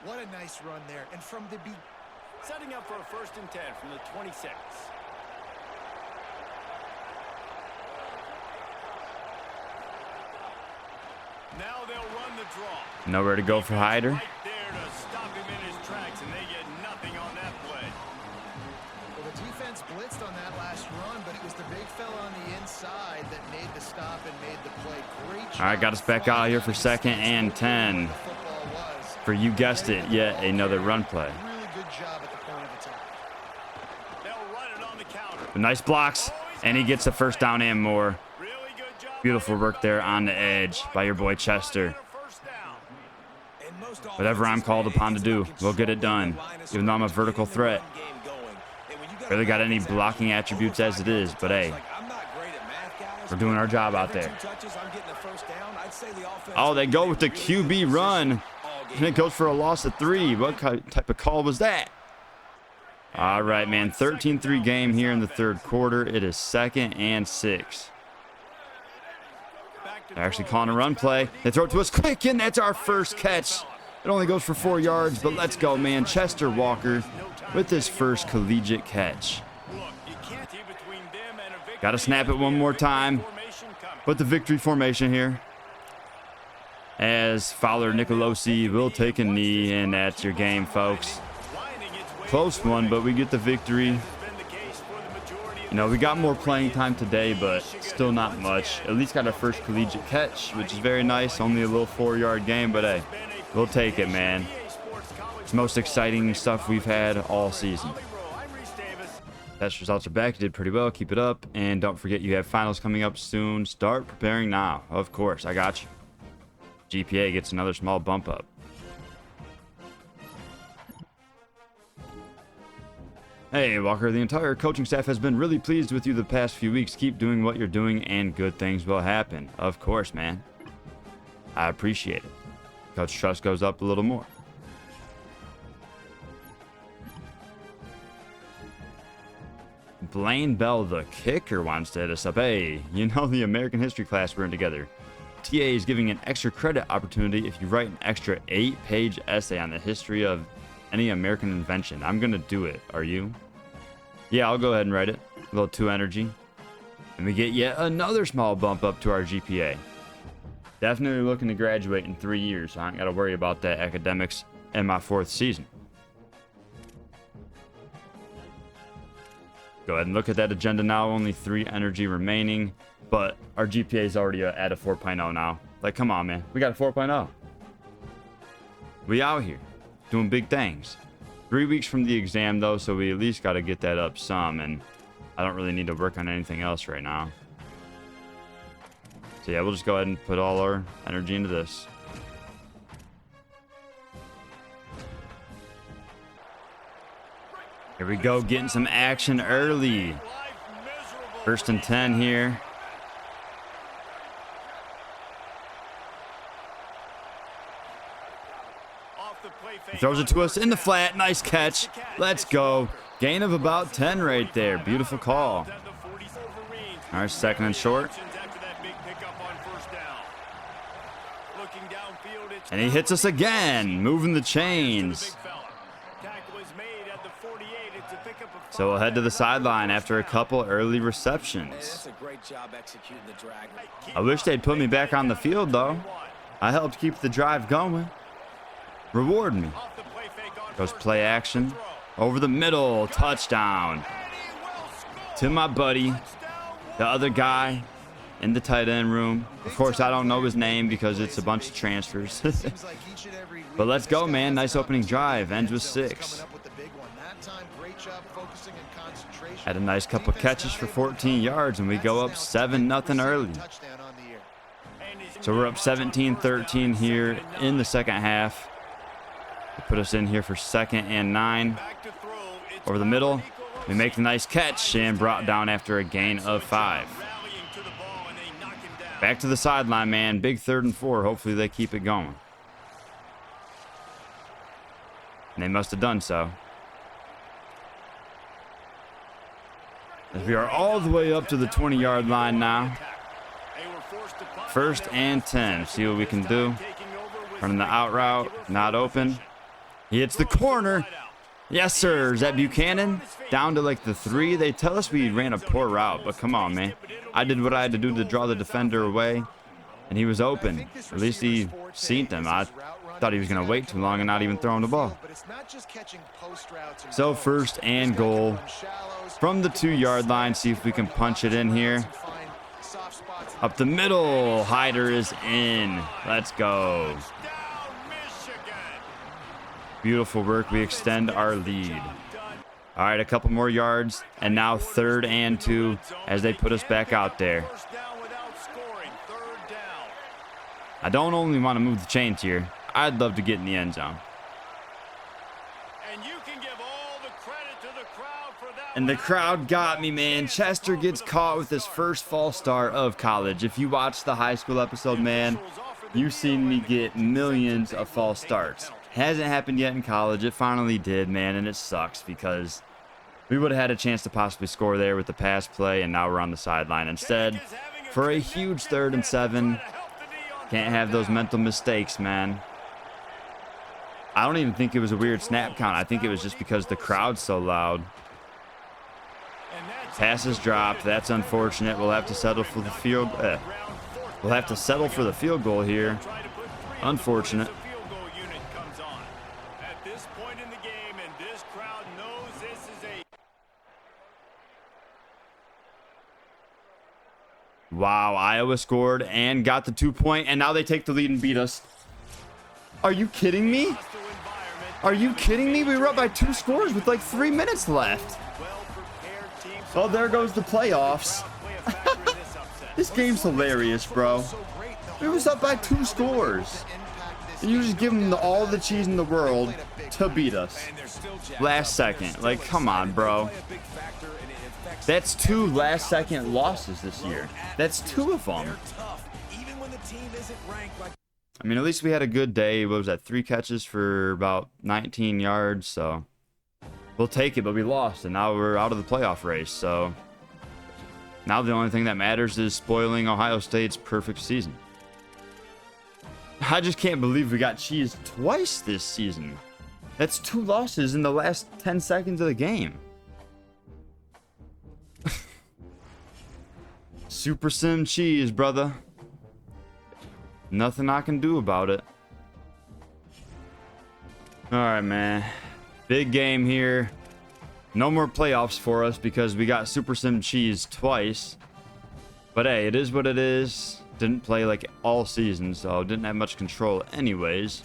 What a nice run there. And from the setting up for a 1st and 10 from the 26. Now they'll run the draw. Nowhere to go for Hyder. Right there to stop him in his tracks, and they get nothing on that play. Well, the defense blitzed on that last run, but it was the big fella on the inside that made the stop and made the play. Great job. All right, got us back out here for 2nd and 10. For, you guessed it, yet another run play. Really good job at the point of attack. They'll run it on the counter. Nice blocks, and he gets a 1st down and more. Really good job. Beautiful work there on the edge by your boy Chester. Whatever I'm called upon to do, we'll get it done, even though I'm a vertical threat. Really got any blocking attributes as it is, but hey, we're doing our job out there. Oh, they go with the QB run, and it goes for a loss of 3. What type of call was that? All right, man, 13-3 game here in the 3rd quarter. It is 2nd and 6. They're actually calling a run play. They throw it to us quick, and that's our first catch. It only goes for 4 yards, but let's go, man. Chester Walker with his first collegiate catch. Got to snap it one more time. Put the victory formation here. As Fowler Nicolosi will take a knee, and that's your game, folks. Close one, but we get the victory. You know, we got more playing time today, but still not much. At least got our first collegiate catch, which is very nice. Only a little 4-yard game, but hey, we'll take it, man. It's the most exciting stuff we've had all season. Test results are back. You did pretty well. Keep it up. And don't forget, you have finals coming up soon. Start preparing now. Of course, I got you. GPA gets another small bump up. Hey, Walker, the entire coaching staff has been really pleased with you the past few weeks. Keep doing what you're doing and good things will happen. Of course, man. I appreciate it. Coach trust goes up a little more. Blaine Bell, the kicker, wants to hit us up. Hey, you know the American history class we're in together. TA is giving an extra credit opportunity if you write an extra 8-page essay on the history of any American invention. I'm gonna do it. Are you? Yeah, I'll go ahead and write it. A little 2 energy. And we get yet another small bump up to our GPA. Definitely looking to graduate in 3 years, so I ain't gotta worry about that academics in my 4th season. Go ahead and look at that agenda now. Only 3 energy remaining, but our GPA is already at a 4.0 now. Like, come on, man. We got a 4.0. We out here doing big things. 3 weeks from the exam, though, so we at least got to get that up some, and I don't really need to work on anything else right now. So, yeah, we'll just go ahead and put all our energy into this. Here we go, getting some action early. 1st and 10 here. He throws it to us in the flat. Nice catch. Let's go. Gain of about 10 right there. Beautiful call. All right, 2nd and short. And he hits us again, moving the chains. So we'll head to the sideline after a couple early receptions. I wish they'd put me back on the field, though. I helped keep the drive going. Reward me. Goes play action. Over the middle. Touchdown. To my buddy, the other guy in the tight end room. Of course, I don't know his name because it's a bunch of transfers. But let's go, man. Nice opening drive. Ends with 6. Had a nice couple catches for 14 yards, and we go up 7-0 early. So we're up 17-13 here in the 2nd half. They put us in here for 2nd and 9. Over the middle, we make the nice catch and brought down after a gain of 5. Back to the sideline, man. Big 3rd and 4. Hopefully they keep it going. And they must have done so. As we are all the way up to the 20-yard line now. 1st and 10. See what we can do. Running the out route. Not open. He hits the corner. Yes, sir. Is that Buchanan? Down to like the 3. They tell us we ran a poor route, but come on, man. I did what I had to do to draw the defender away, and he was open. At least he seen him. I thought he was going to wait too long and not even throw him the ball. So 1st and goal from the 2-yard line. See if we can punch it in here. Up the middle. Hyder is in. Let's go. Beautiful work. We extend our lead. All right, a couple more yards, and now 3rd and 2 as they put us back out there. I don't only want to move the chains here. I'd love to get in the end zone. And the crowd got me, man. Chester gets caught with his first false start of college. If you watched the high school episode, man, you've seen me get millions of false starts. Hasn't happened yet in college. It finally did, man, and it sucks because we would have had a chance to possibly score there with the pass play, and now we're on the sideline instead for a huge 3rd and 7. Can't have those mental mistakes, man. I don't even think it was a weird snap count. I think it was just because the crowd's so loud. Passes dropped. That's unfortunate. We'll have to settle for the field. We'll have to settle for the field goal here. Unfortunate. At this point in the game, and this crowd knows this is a Wow, Iowa scored and got the 2-point, and now they take the lead and beat us. Are you kidding me? Are you kidding me? We were up by 2 scores with like 3 minutes left. Oh, there goes the playoffs. This game's hilarious, bro. It was up by 2 scores. And you just give them all the cheese in the world to beat us. Last second. Like, come on, bro. That's 2 last-second losses this year. That's 2 of them. I mean, at least we had a good day. What was that? 3 catches for about 19 yards, so we'll take it, but we lost, and now we're out of the playoff race. So now the only thing that matters is spoiling Ohio State's perfect season. I just can't believe we got cheesed twice this season. That's 2 losses in the last 10 seconds of the game. Super Sim cheese, brother. Nothing I can do about it. All right, man. Big game here. No more playoffs for us because we got Super Sim cheese twice. But hey, it is what it is. Didn't play like all season, so didn't have much control anyways.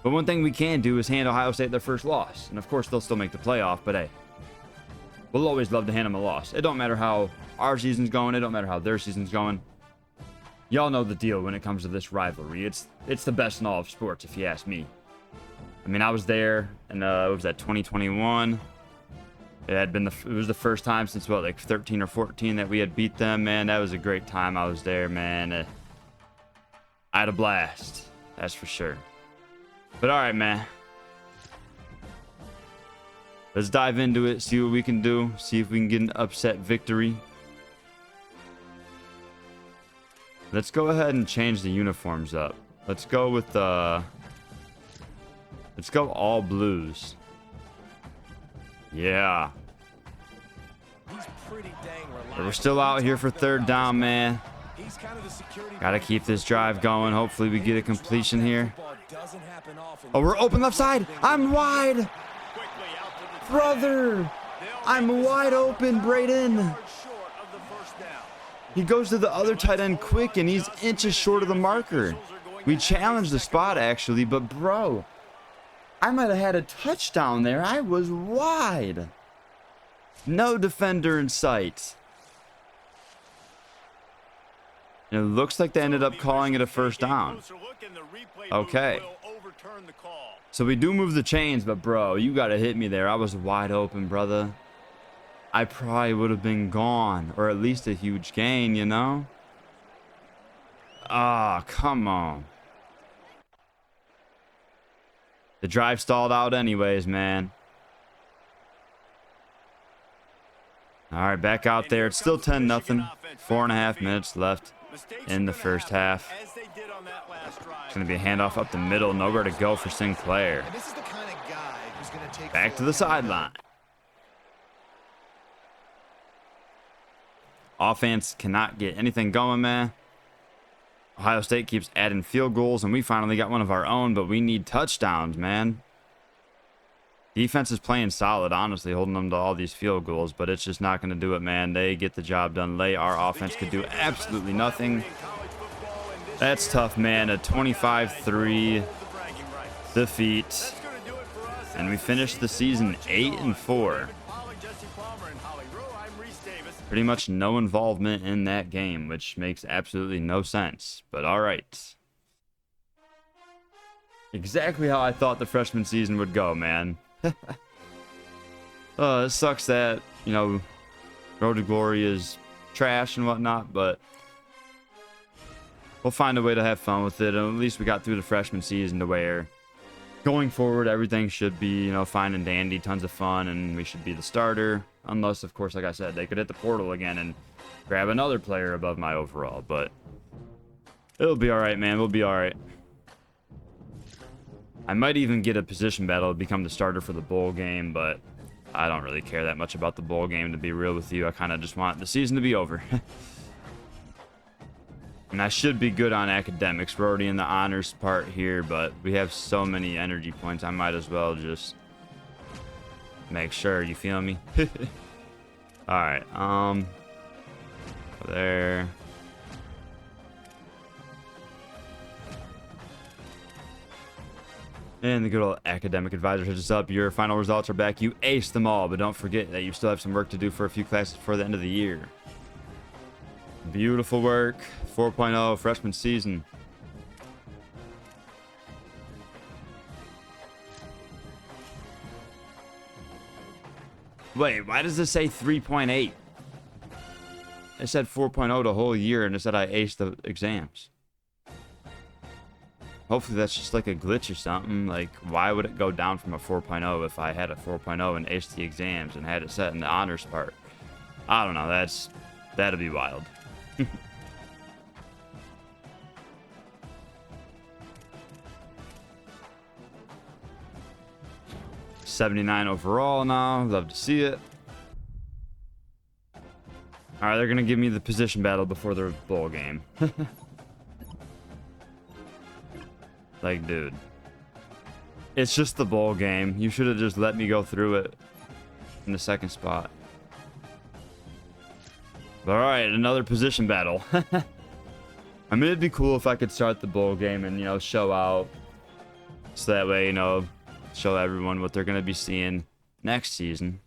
But one thing we can do is hand Ohio State their first loss. And of course, they'll still make the playoff, but hey, we'll always love to hand them a loss. It don't matter how our season's going. It don't matter how their season's going. Y'all know the deal when it comes to this rivalry. It's the best in all of sports, if you ask me. I mean, I was there, and what was that, 2021? It was the first time since, what, like 13 or 14 that we had beat them, man. That was a great time. I was there, man. I had a blast. That's for sure. But all right, man. Let's dive into it, see what we can do, see if we can get an upset victory. Let's go ahead and change the uniforms up. Let's go with let's go all blues. Yeah. But we're still out here for 3rd down, man. Gotta keep this drive going. Hopefully we get a completion here. Oh, we're open left side. I'm wide. Brother. I'm wide open, Braden. He goes to the other tight end quick, and he's inches short of the marker. We challenged the spot, actually, but bro, I might have had a touchdown there. I was wide. No defender in sight. And it looks like they ended up calling it a 1st down. Okay. So we do move the chains, but bro, you got to hit me there. I was wide open, brother. I probably would have been gone, or at least a huge gain, you know? Ah, come on. The drive stalled out anyways, man. All right, back out there. It's still 10-0. 4.5 minutes left in the first half. It's going to be a handoff up the middle. Nowhere to go for Sinclair. Back to the sideline. Offense cannot get anything going, man. Ohio State keeps adding field goals, and we finally got one of our own, but we need touchdowns, man. Defense is playing solid, honestly, holding them to all these field goals, but it's just not going to do it, man. They get the job done late. Our offense could do absolutely nothing. That's tough, man. A 25-3 defeat. And we finished the season 8-4. Pretty much no involvement in that game, which makes absolutely no sense. But all right. Exactly how I thought the freshman season would go, man. It sucks that, you know, Road to Glory is trash and whatnot, but we'll find a way to have fun with it. And at least we got through the freshman season to where going forward, everything should be, you know, fine and dandy, tons of fun, and we should be the starter. Unless, of course, like I said, they could hit the portal again and grab another player above my overall. But It'll be all right, man. We'll be all right. I might even get a position battle to become the starter for the bowl game, but I don't really care that much about the bowl game, to be real with you. I kind of just want the season to be over. And I should be good on academics. We're already in the honors part here, but we have so many energy points. I might as well just make sure. You feel me? All right. There. And the good old academic advisor hits us up. Your final results are back. You aced them all, but don't forget that you still have some work to do for a few classes before the end of the year. Beautiful work. 4.0 freshman season. Wait, why does this say 3.8? It said 4.0 the whole year, and it said I aced the exams. Hopefully that's just like a glitch or something. Like, why would it go down from a 4.0 if I had a 4.0 and aced the exams and had it set in the honors part? I don't know. That'd be wild. 79 overall now. Love to see it. All right, they're gonna give me the position battle before the bowl game. Like, dude, it's just the bowl game. You should have just let me go through it in the second spot. All right, another position battle. I mean, it'd be cool if I could start the bowl game and, you know, show out. So that way, you know, show everyone what they're going to be seeing next season.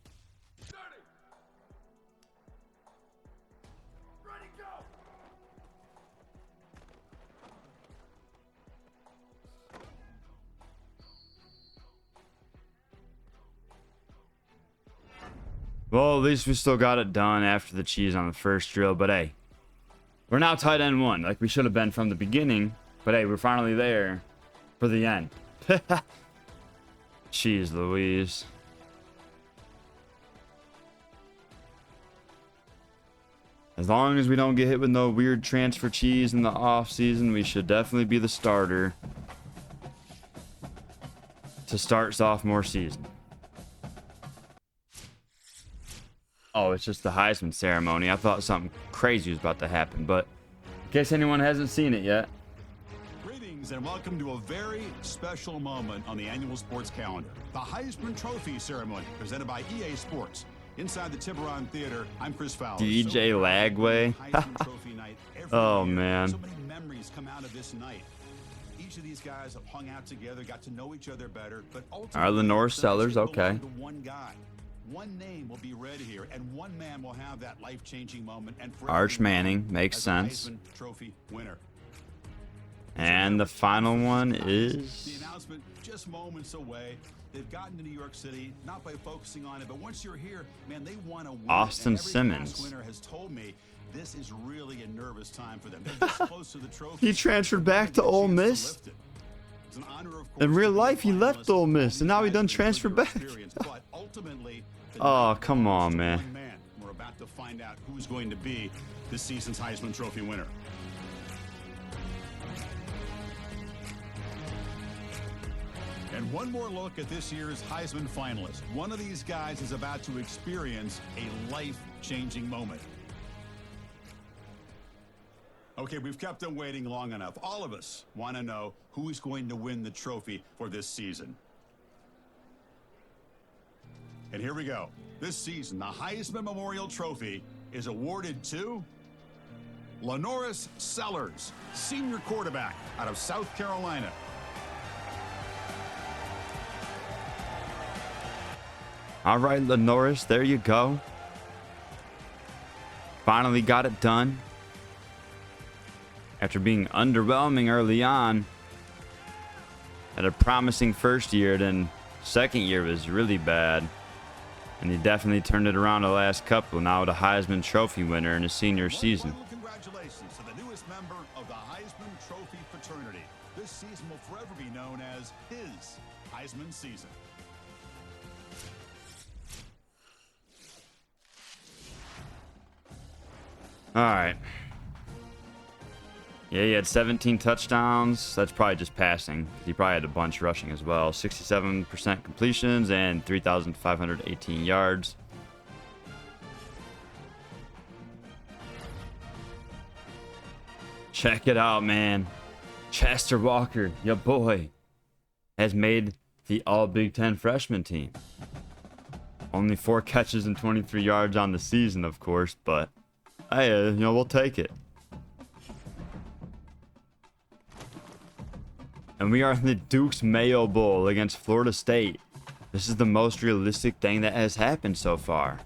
Well, at least we still got it done after the cheese on the first drill. But hey, we're now tight end one, like we should have been from the beginning. But hey, we're finally there for the end. Jeez Louise. As long as we don't get hit with no weird transfer cheese in the off season, we should definitely be the starter to start sophomore season. Oh, it's just the Heisman ceremony. I thought something crazy was about to happen, but in case anyone hasn't seen it yet. Greetings and welcome to a very special moment on the annual sports calendar. The Heisman Trophy ceremony presented by EA Sports. Inside the Tiburon Theater, I'm Chris Fowler. DJ Lagway. Oh, man. So many memories come out of this night. Each of these guys have hung out together, got to know each other better, but ultimately, Lenore Sellers, okay. One guy. One name will be read here, and one man will have that life-changing moment. And Arch Manning, makes sense. Heisman Trophy winner. And the final one is The announcement just moments away. They've gotten to New York City, not by focusing on it, but once you're here, man, they want to win. Austin and every Simmons. past winner has told me this is really a nervous time for them. They're this close to the trophy. He transferred back to Ole Miss. It's an honor, of course, In real to be life, he left finalist. Ole Miss, and now he done These guys transferred will back. enjoy their experience, but ultimately, the Oh, night come belongs on, to man. one man. We're about to find out who's going to be this season's Heisman Trophy winner. And one more look at this year's Heisman finalist. One of these guys is about to experience a life-changing moment. Okay, we've kept them waiting long enough. All of us want to know who is going to win the trophy for this season. And here we go. This season, the Heisman Memorial Trophy is awarded to Lenoris Sellers, senior quarterback out of South Carolina. All right, Lenoris, there you go. Finally got it done. After being underwhelming early on, had a promising first year, then second year was really bad. And he definitely turned it around the last couple. Now the Heisman Trophy winner in his senior season. One final congratulations to the newest member of the Heisman Trophy fraternity. This season will forever be known as his Heisman season. All right. Yeah, he had 17 touchdowns. That's probably just passing. He probably had a bunch rushing as well. 67% completions and 3,518 yards. Check it out, man. Chester Walker, your boy, has made the All Big Ten freshman team. Only 4 catches and 23 yards on the season, of course, but hey, we'll take it. And we are in the Duke's Mayo Bowl against Florida State. This is the most realistic thing that has happened so far.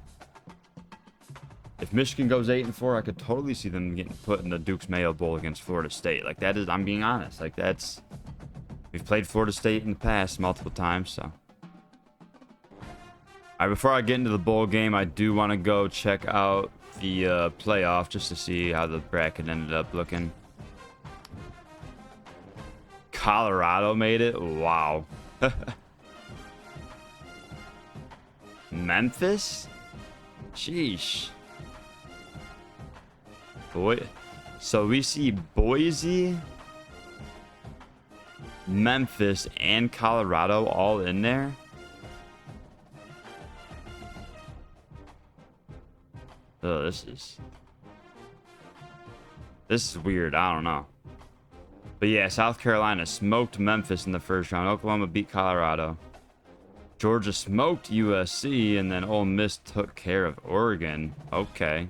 If Michigan goes 8-4, I could totally see them getting put in the Duke's Mayo Bowl against Florida State. Like, that is, I'm being honest. Like, that's, we've played Florida State in the past multiple times, so. All right, before I get into the bowl game, I do want to go check out the playoff just to see how the bracket ended up looking. Colorado made it. Wow. Memphis? Sheesh. Boy. So we see Boise, Memphis, and Colorado all in there. Oh, this is weird. I don't know. But yeah, South Carolina smoked Memphis in the first round. Oklahoma beat Colorado. Georgia smoked USC, and then Ole Miss took care of Oregon. Okay.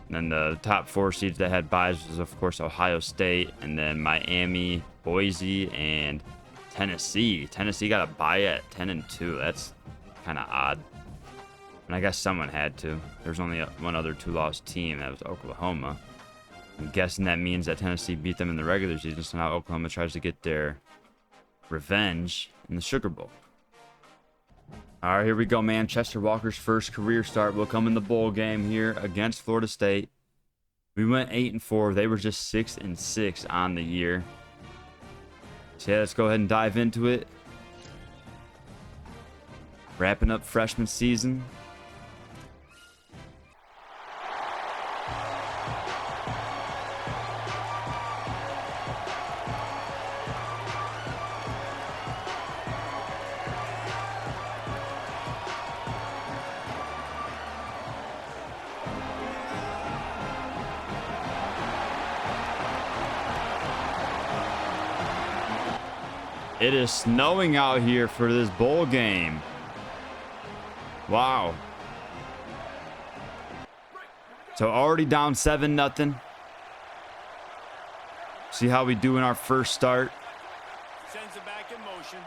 And then the top 4 seeds that had byes was, of course, Ohio State, and then Miami, Boise, and Tennessee. Tennessee got a bye at 10-2. That's kind of odd. And I guess someone had to. There's only one other 2-loss team. That was Oklahoma. I'm guessing that means that Tennessee beat them in the regular season, so now Oklahoma tries to get their revenge in the Sugar Bowl. All right, here we go, man. Chester Walker's first career start will come in the bowl game here against Florida State. We went 8-4. They were just 6-6 on the year. So yeah, let's go ahead and dive into it. Wrapping up freshman season. It is snowing out here for this bowl game. Wow. So already down 7-0. See how we do in our first start. Sends it back in motion.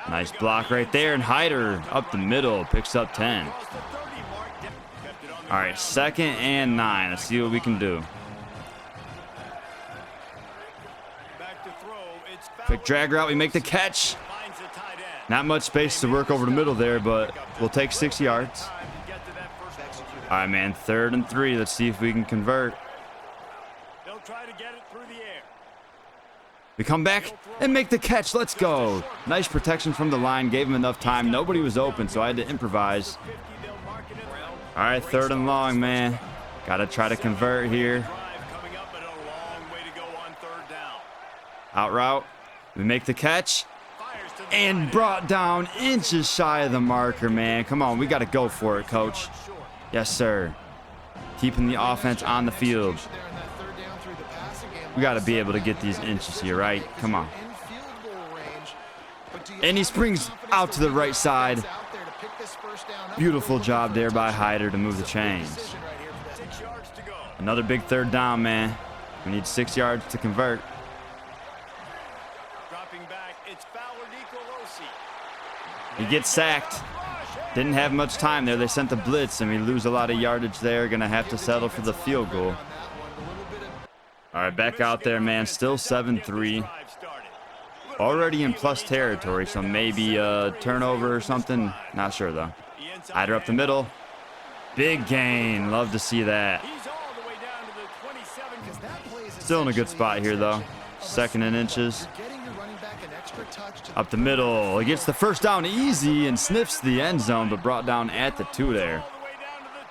Nice block right there, and Hyder up the middle picks up 10. All right, 2nd and 9. Let's see what we can do. Quick drag route, we make the catch. Not much space to work over the middle there, but we'll take 6 yards. All right, man, 3rd and 3. Let's see if we can convert. We come back and make the catch. Let's go. Nice protection from the line. Gave him enough time. Nobody was open, so I had to improvise. All right, 3rd and long, man. Got to try to convert here. Out route. We make the catch. And brought down inches shy of the marker, man. Come on, we got to go for it, coach. Yes, sir. Keeping the offense on the field. We got to be able to get these inches here, right? Come on. And he springs out to the right side. Beautiful job there by Hyder to move the chains. Another big 3rd down, man. We need 6 yards to convert. He gets sacked. Didn't have much time there. They sent the blitz, and we lose a lot of yardage there. Gonna have to settle for the field goal. All right, back out there, man. Still 7-3. Already in plus territory, so maybe a turnover or something. Not sure, though. Hyder up the middle. Big gain. Love to see that. Still in a good spot here, though. 2nd and inches. Up the middle. He gets the 1st down easy and sniffs the end zone, but brought down at the 2 there.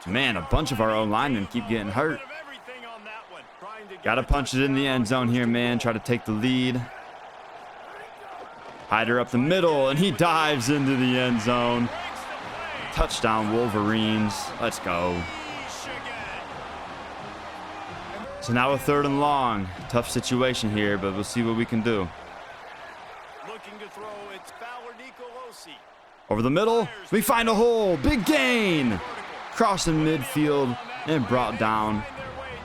Man, a bunch of our own linemen keep getting hurt. Got to punch it in the end zone here, man. Try to take the lead. Hyder up the middle, and he dives into the end zone. Touchdown, Wolverines. Let's go. So now a 3rd and long. Tough situation here, but we'll see what we can do. Over the middle, we find a hole. Big gain. Crossing midfield and brought down.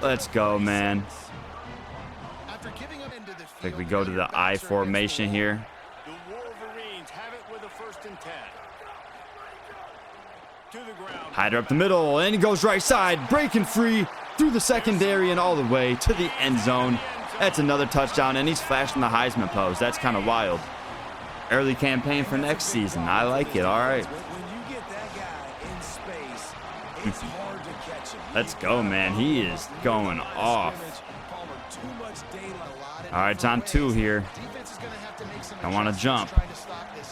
Let's go, man. I think we go to the I formation here. The Wolverines have it with a 1st and 10. To the ground. Hyder up the middle, and he goes right side, breaking free through the secondary and all the way to the end zone. That's another touchdown, and he's flashing the Heisman pose. That's kind of wild. Early campaign for next season. I like it. All right. Let's go, man. He is going off. All right, it's on 2 here. I want to jump.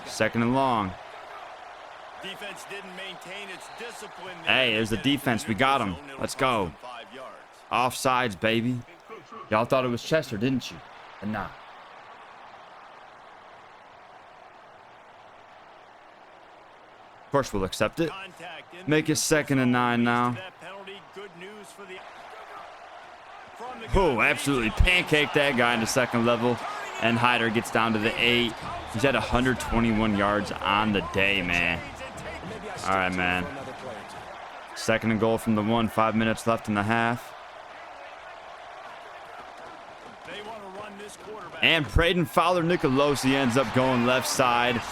2nd and long. Defense didn't maintain its discipline. Hey, there's the defense. We got him. Let's go. Offsides, baby. Y'all thought it was Chester, didn't you? But nah. Of course, we'll accept it. Make it 2nd and 9 now. Oh, absolutely pancaked that guy into 2nd level. And Hyder gets down to the 8. He's at 121 yards on the day, man. All right, man. 2nd and goal from the 1. 5 minutes left in the half. And Braden Fowler Nicolosi ends up going left side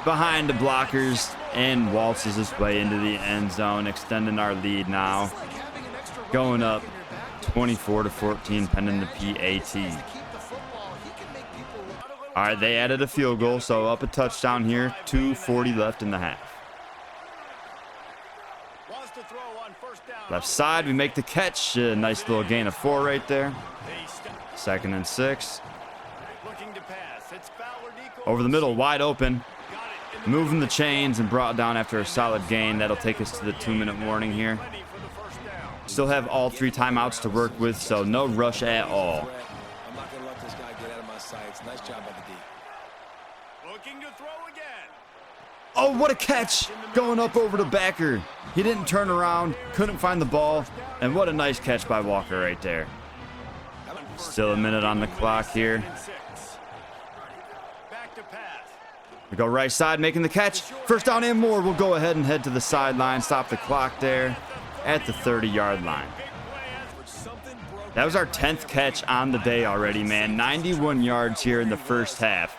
behind the blockers and waltzes his way into the end zone, extending our lead now. Going up 24-14 pending the PAT. All right, they added a field goal, so up a touchdown here. 2:40 left in the half. Left side, we make the catch. Nice little gain of 4 right there. 2nd and 6. Over the middle, wide open. Moving the chains and brought down after a solid gain. That'll take us to the 2-minute warning here. Still have all 3 timeouts to work with, so no rush at all. I'm not going to let this guy get out of my sights. Nice job by the D. Looking to throw again. Oh, what a catch. Going up over to Backer. He didn't turn around, couldn't find the ball, and what a nice catch by Walker right there. Still a minute on the clock here. We go right side, making the catch. 1st down and more. We'll go ahead and head to the sideline. Stop the clock there at the 30-yard line. That was our 10th catch on the day already, man. 91 yards here in the first half.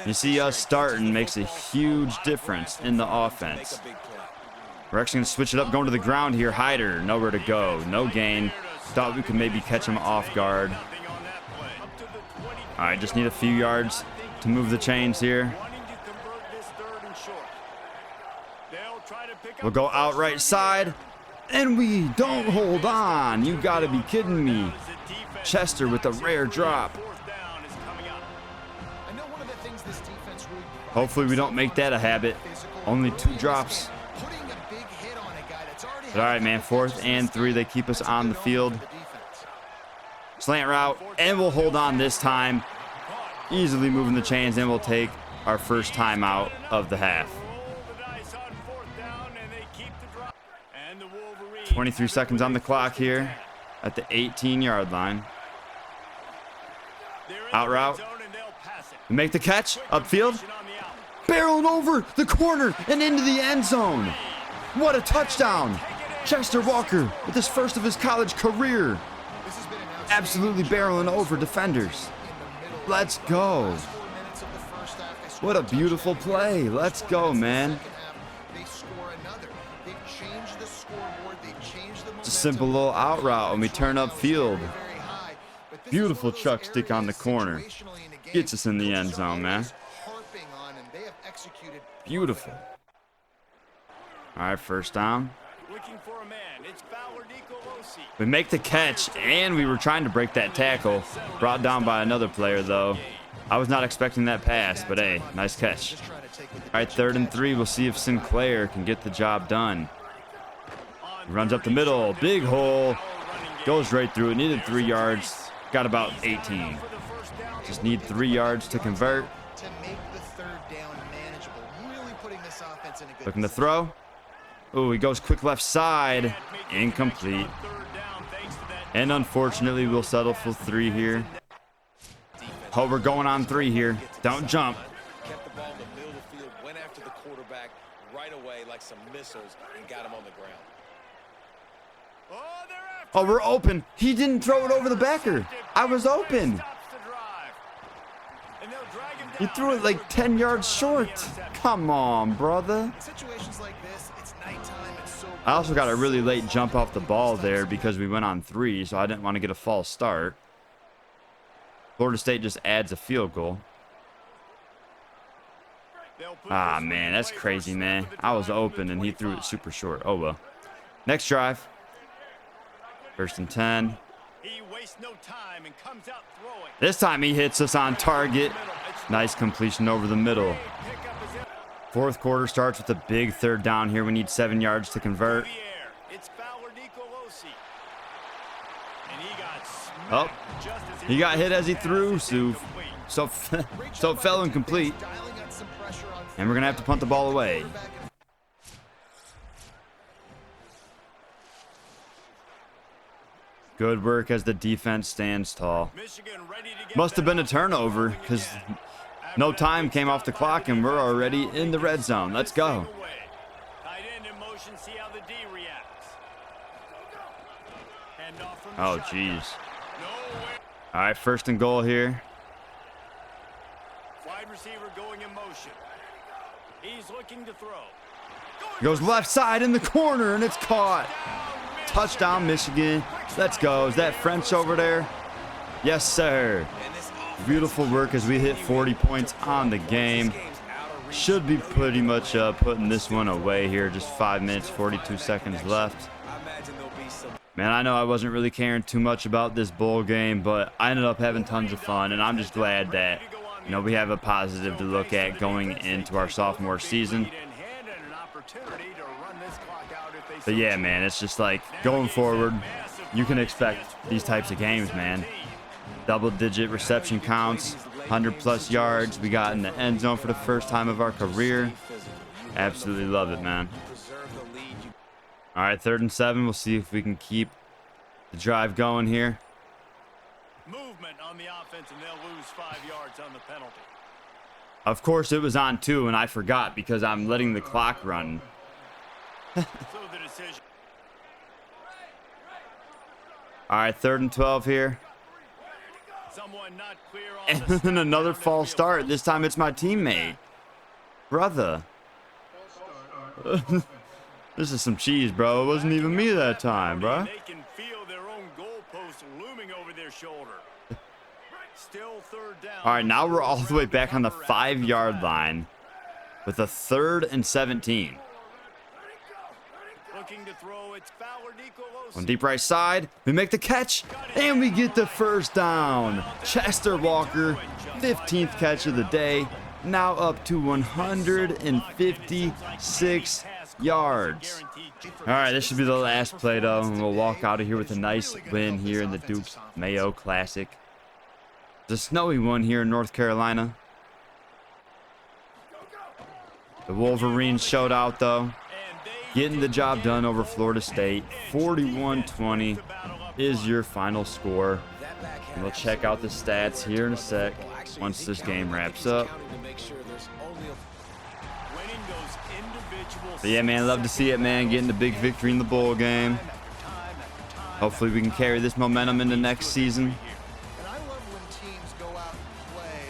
You see us starting makes a huge difference in the offense. We're actually going to switch it up, going to the ground here. Hyder, nowhere to go. No gain. Thought we could maybe catch him off guard. All right, just need a few yards to move the chains here. We'll go out right side, and we don't hold on. You got to be kidding me. Chester with a rare drop. Hopefully we don't make that a habit. Only 2 drops. But all right, man, 4th and 3. They keep us on the field. Slant route, and we'll hold on this time. Easily moving the chains, and we'll take our first timeout of the half. 23 seconds on the clock here at the 18-yard line. Out route. We make the catch upfield. Barreling over the corner and into the end zone. What a touchdown. Chester Walker with his first of his college career. Absolutely barreling over defenders. Let's go. What a beautiful play. Let's go, man. It's a simple little out route when we turn upfield. Beautiful chuck stick on the corner. Gets us in the end zone, man. Beautiful. All right, 1st down. We make the catch, and we were trying to break that tackle. Brought down by another player, though. I was not expecting that pass, but hey, nice catch. All right, 3rd and 3. We'll see if Sinclair can get the job done. Runs up the middle. Big hole. Goes right through it. Needed 3 yards. Got about 18. Just need 3 yards to convert. To make the third down manageable, really putting this offense in a good Looking to throw. Oh, he goes quick left side. Incomplete. And unfortunately, we'll settle for 3 here. Oh, we're going on 3 here. Don't jump. Kept the ball in the middle of the field, went after the quarterback right away like some missiles and got him on the ground. Oh, we're open. He didn't throw it over the backer. I was open. He threw it like 10 yards short. Come on, brother. situations like this. It's nighttime. It's so I also got a really late jump off the ball there because we went on 3, so I didn't want to get a false start. Florida State just adds a field goal. Ah, man, that's crazy, man. I was open and he threw it super short. Oh, well. Next drive. 1st and 10. He wastes no time and comes out throwing. This time he hits us on target. Nice completion over the middle. 4th quarter starts with a big 3rd down here. We need 7 yards to convert. It's Fowler Nicolosi. And he got Oh, smacked just as he got hit as he threw, so it fell incomplete. dialing up some pressure on And we're going to have to punt the ball away. Good work as the defense stands tall. Michigan ready to get Must have been a back. turnover because no time came off the clock and we're already in the red zone. Let's go. Tight end in motion, see how the D reacts. Hand off from the Oh, shotgun. jeez. Nowhere. All right, 1st and goal here. Wide receiver going in motion. He's looking to throw. Goes left side in the corner and it's caught. Touchdown, Michigan. Let's go. Is that French over there? Yes, sir. Beautiful work as we hit 40 points on the game. Should be pretty much putting this one away here. Just 5 minutes, 42 seconds left. Man, I know I wasn't really caring too much about this bowl game, but I ended up having tons of fun, and I'm just glad that, you know, we have a positive to look at going into our sophomore season. But yeah, man, it's just like going forward, you can expect these types of games, man. Double-digit reception counts, 100-plus yards. We got in the end zone for the first time of our career. Absolutely love it, man. All right, 3rd and 7. We'll see if we can keep the drive going here. Movement on the offense, and they'll lose 5 yards on the penalty. Of course, it was on 2, and I forgot because I'm letting the clock run. So the decision. All right, 3rd and 12 here. Someone not clear on the And snap another down false midfield. start. This time it's my teammate. Brother. This is some cheese, bro. It wasn't even me that time, bro. They can feel their own goalpost looming over their shoulder. Still 3rd down. All right, now we're all the way back on the 5-yard line with a 3rd and 17. Looking to throw, it's Fowler Nicolosi. On deep right side, we make the catch, and we get the 1st down. Chester Walker, 15th catch of the day, now up to 156 yards. All right, this should be the last play, though, and we'll walk out of here with a nice win here in the Duke's Mayo Classic. It's a snowy one here in North Carolina. The Wolverines showed out, though, getting the job done over Florida State. 41-20 is your final score. And we'll check out the stats here in a sec once this game wraps up. But yeah, man, love to see it, man. Getting the big victory in the bowl game. Hopefully we can carry this momentum into next season. And I love when teams go out and play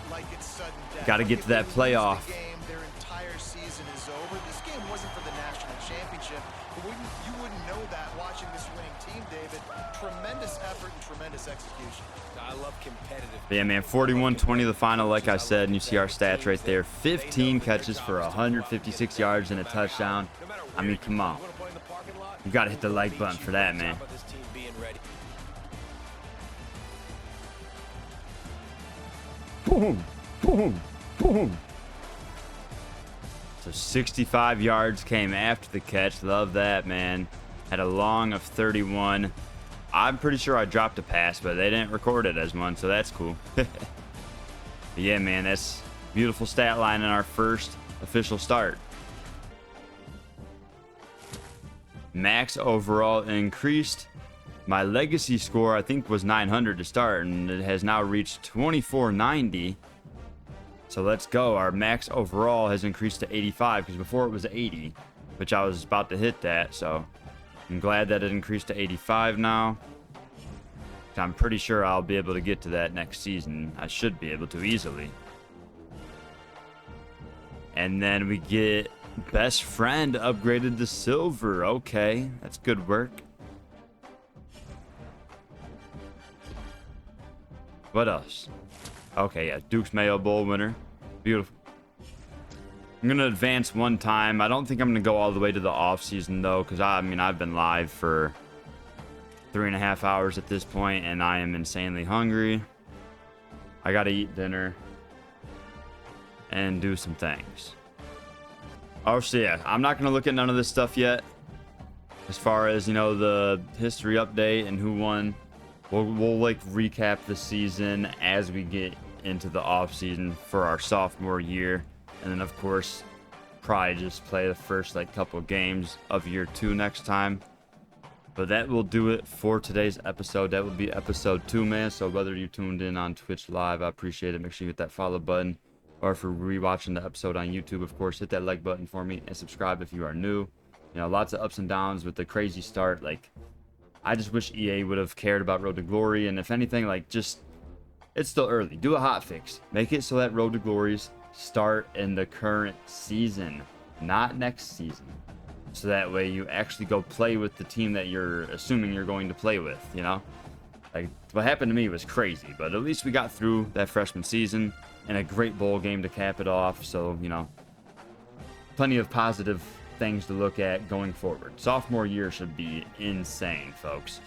like it's sudden death. Got to get to that playoff. The game, their entire season is over. This game wasn't for the national championship, but you wouldn't know that watching this winning team, David. Tremendous effort and tremendous execution. I love competitive. But yeah, man, 41-20 the final, like I said, and you see our stats right there. 15 catches for 156 yards and a touchdown. I mean, come on. You got to hit the like button for that, man. Boom, boom, boom. So 65 yards came after the catch. Love that, man. Had a long of 31. I'm pretty sure I dropped a pass, but they didn't record it as one, so that's cool. But yeah, man, that's a beautiful stat line in our first official start. Max overall increased. My legacy score, I think, was 900 to start, and it has now reached 2490. So let's go. Our max overall has increased to 85, because before it was 80, which I was about to hit that. So I'm glad that it increased to 85 now. I'm pretty sure I'll be able to get to that next season. I should be able to easily. And then we get best friend upgraded to silver. Okay, that's good work. What else? Okay, yeah, Duke's Mayo Bowl winner. Beautiful. I'm going to advance one time. I don't think I'm going to go all the way to the off season though, because I mean, I've been live for 3.5 hours at this point, and I am insanely hungry. I got to eat dinner and do some things. Oh, so yeah, I'm not going to look at none of this stuff yet. As far as, you know, the history update and who won. We'll like recap the season as we get into the off season for our sophomore year, and then of course probably just play the first like couple games of year 2 next time. But that will do it for today's episode. That will be episode 2, man. So whether you tuned in on Twitch Live, I appreciate it. Make sure you hit that follow button, or if you're rewatching the episode on YouTube, of course, hit that like button for me and subscribe if you are new. You know, lots of ups and downs with the crazy start. Like, I just wish EA would have cared about Road to Glory, and if anything, like, just, it's still early. Do a hot fix. Make it so that Road to Glories start in the current season, not next season. So that way you actually go play with the team that you're assuming you're going to play with, you know? Like, what happened to me was crazy, but at least we got through that freshman season and a great bowl game to cap it off. So, you know, plenty of positive things to look at going forward. Sophomore year should be insane, folks.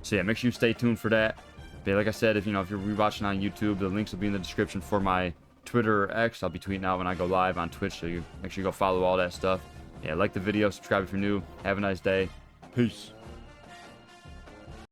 So yeah, make sure you stay tuned for that. But like I said, if you're rewatching on YouTube, the links will be in the description for my Twitter or X. I'll be tweeting out when I go live on Twitch, so you make sure you go follow all that stuff. Yeah, like the video, subscribe if you're new. Have a nice day. Peace.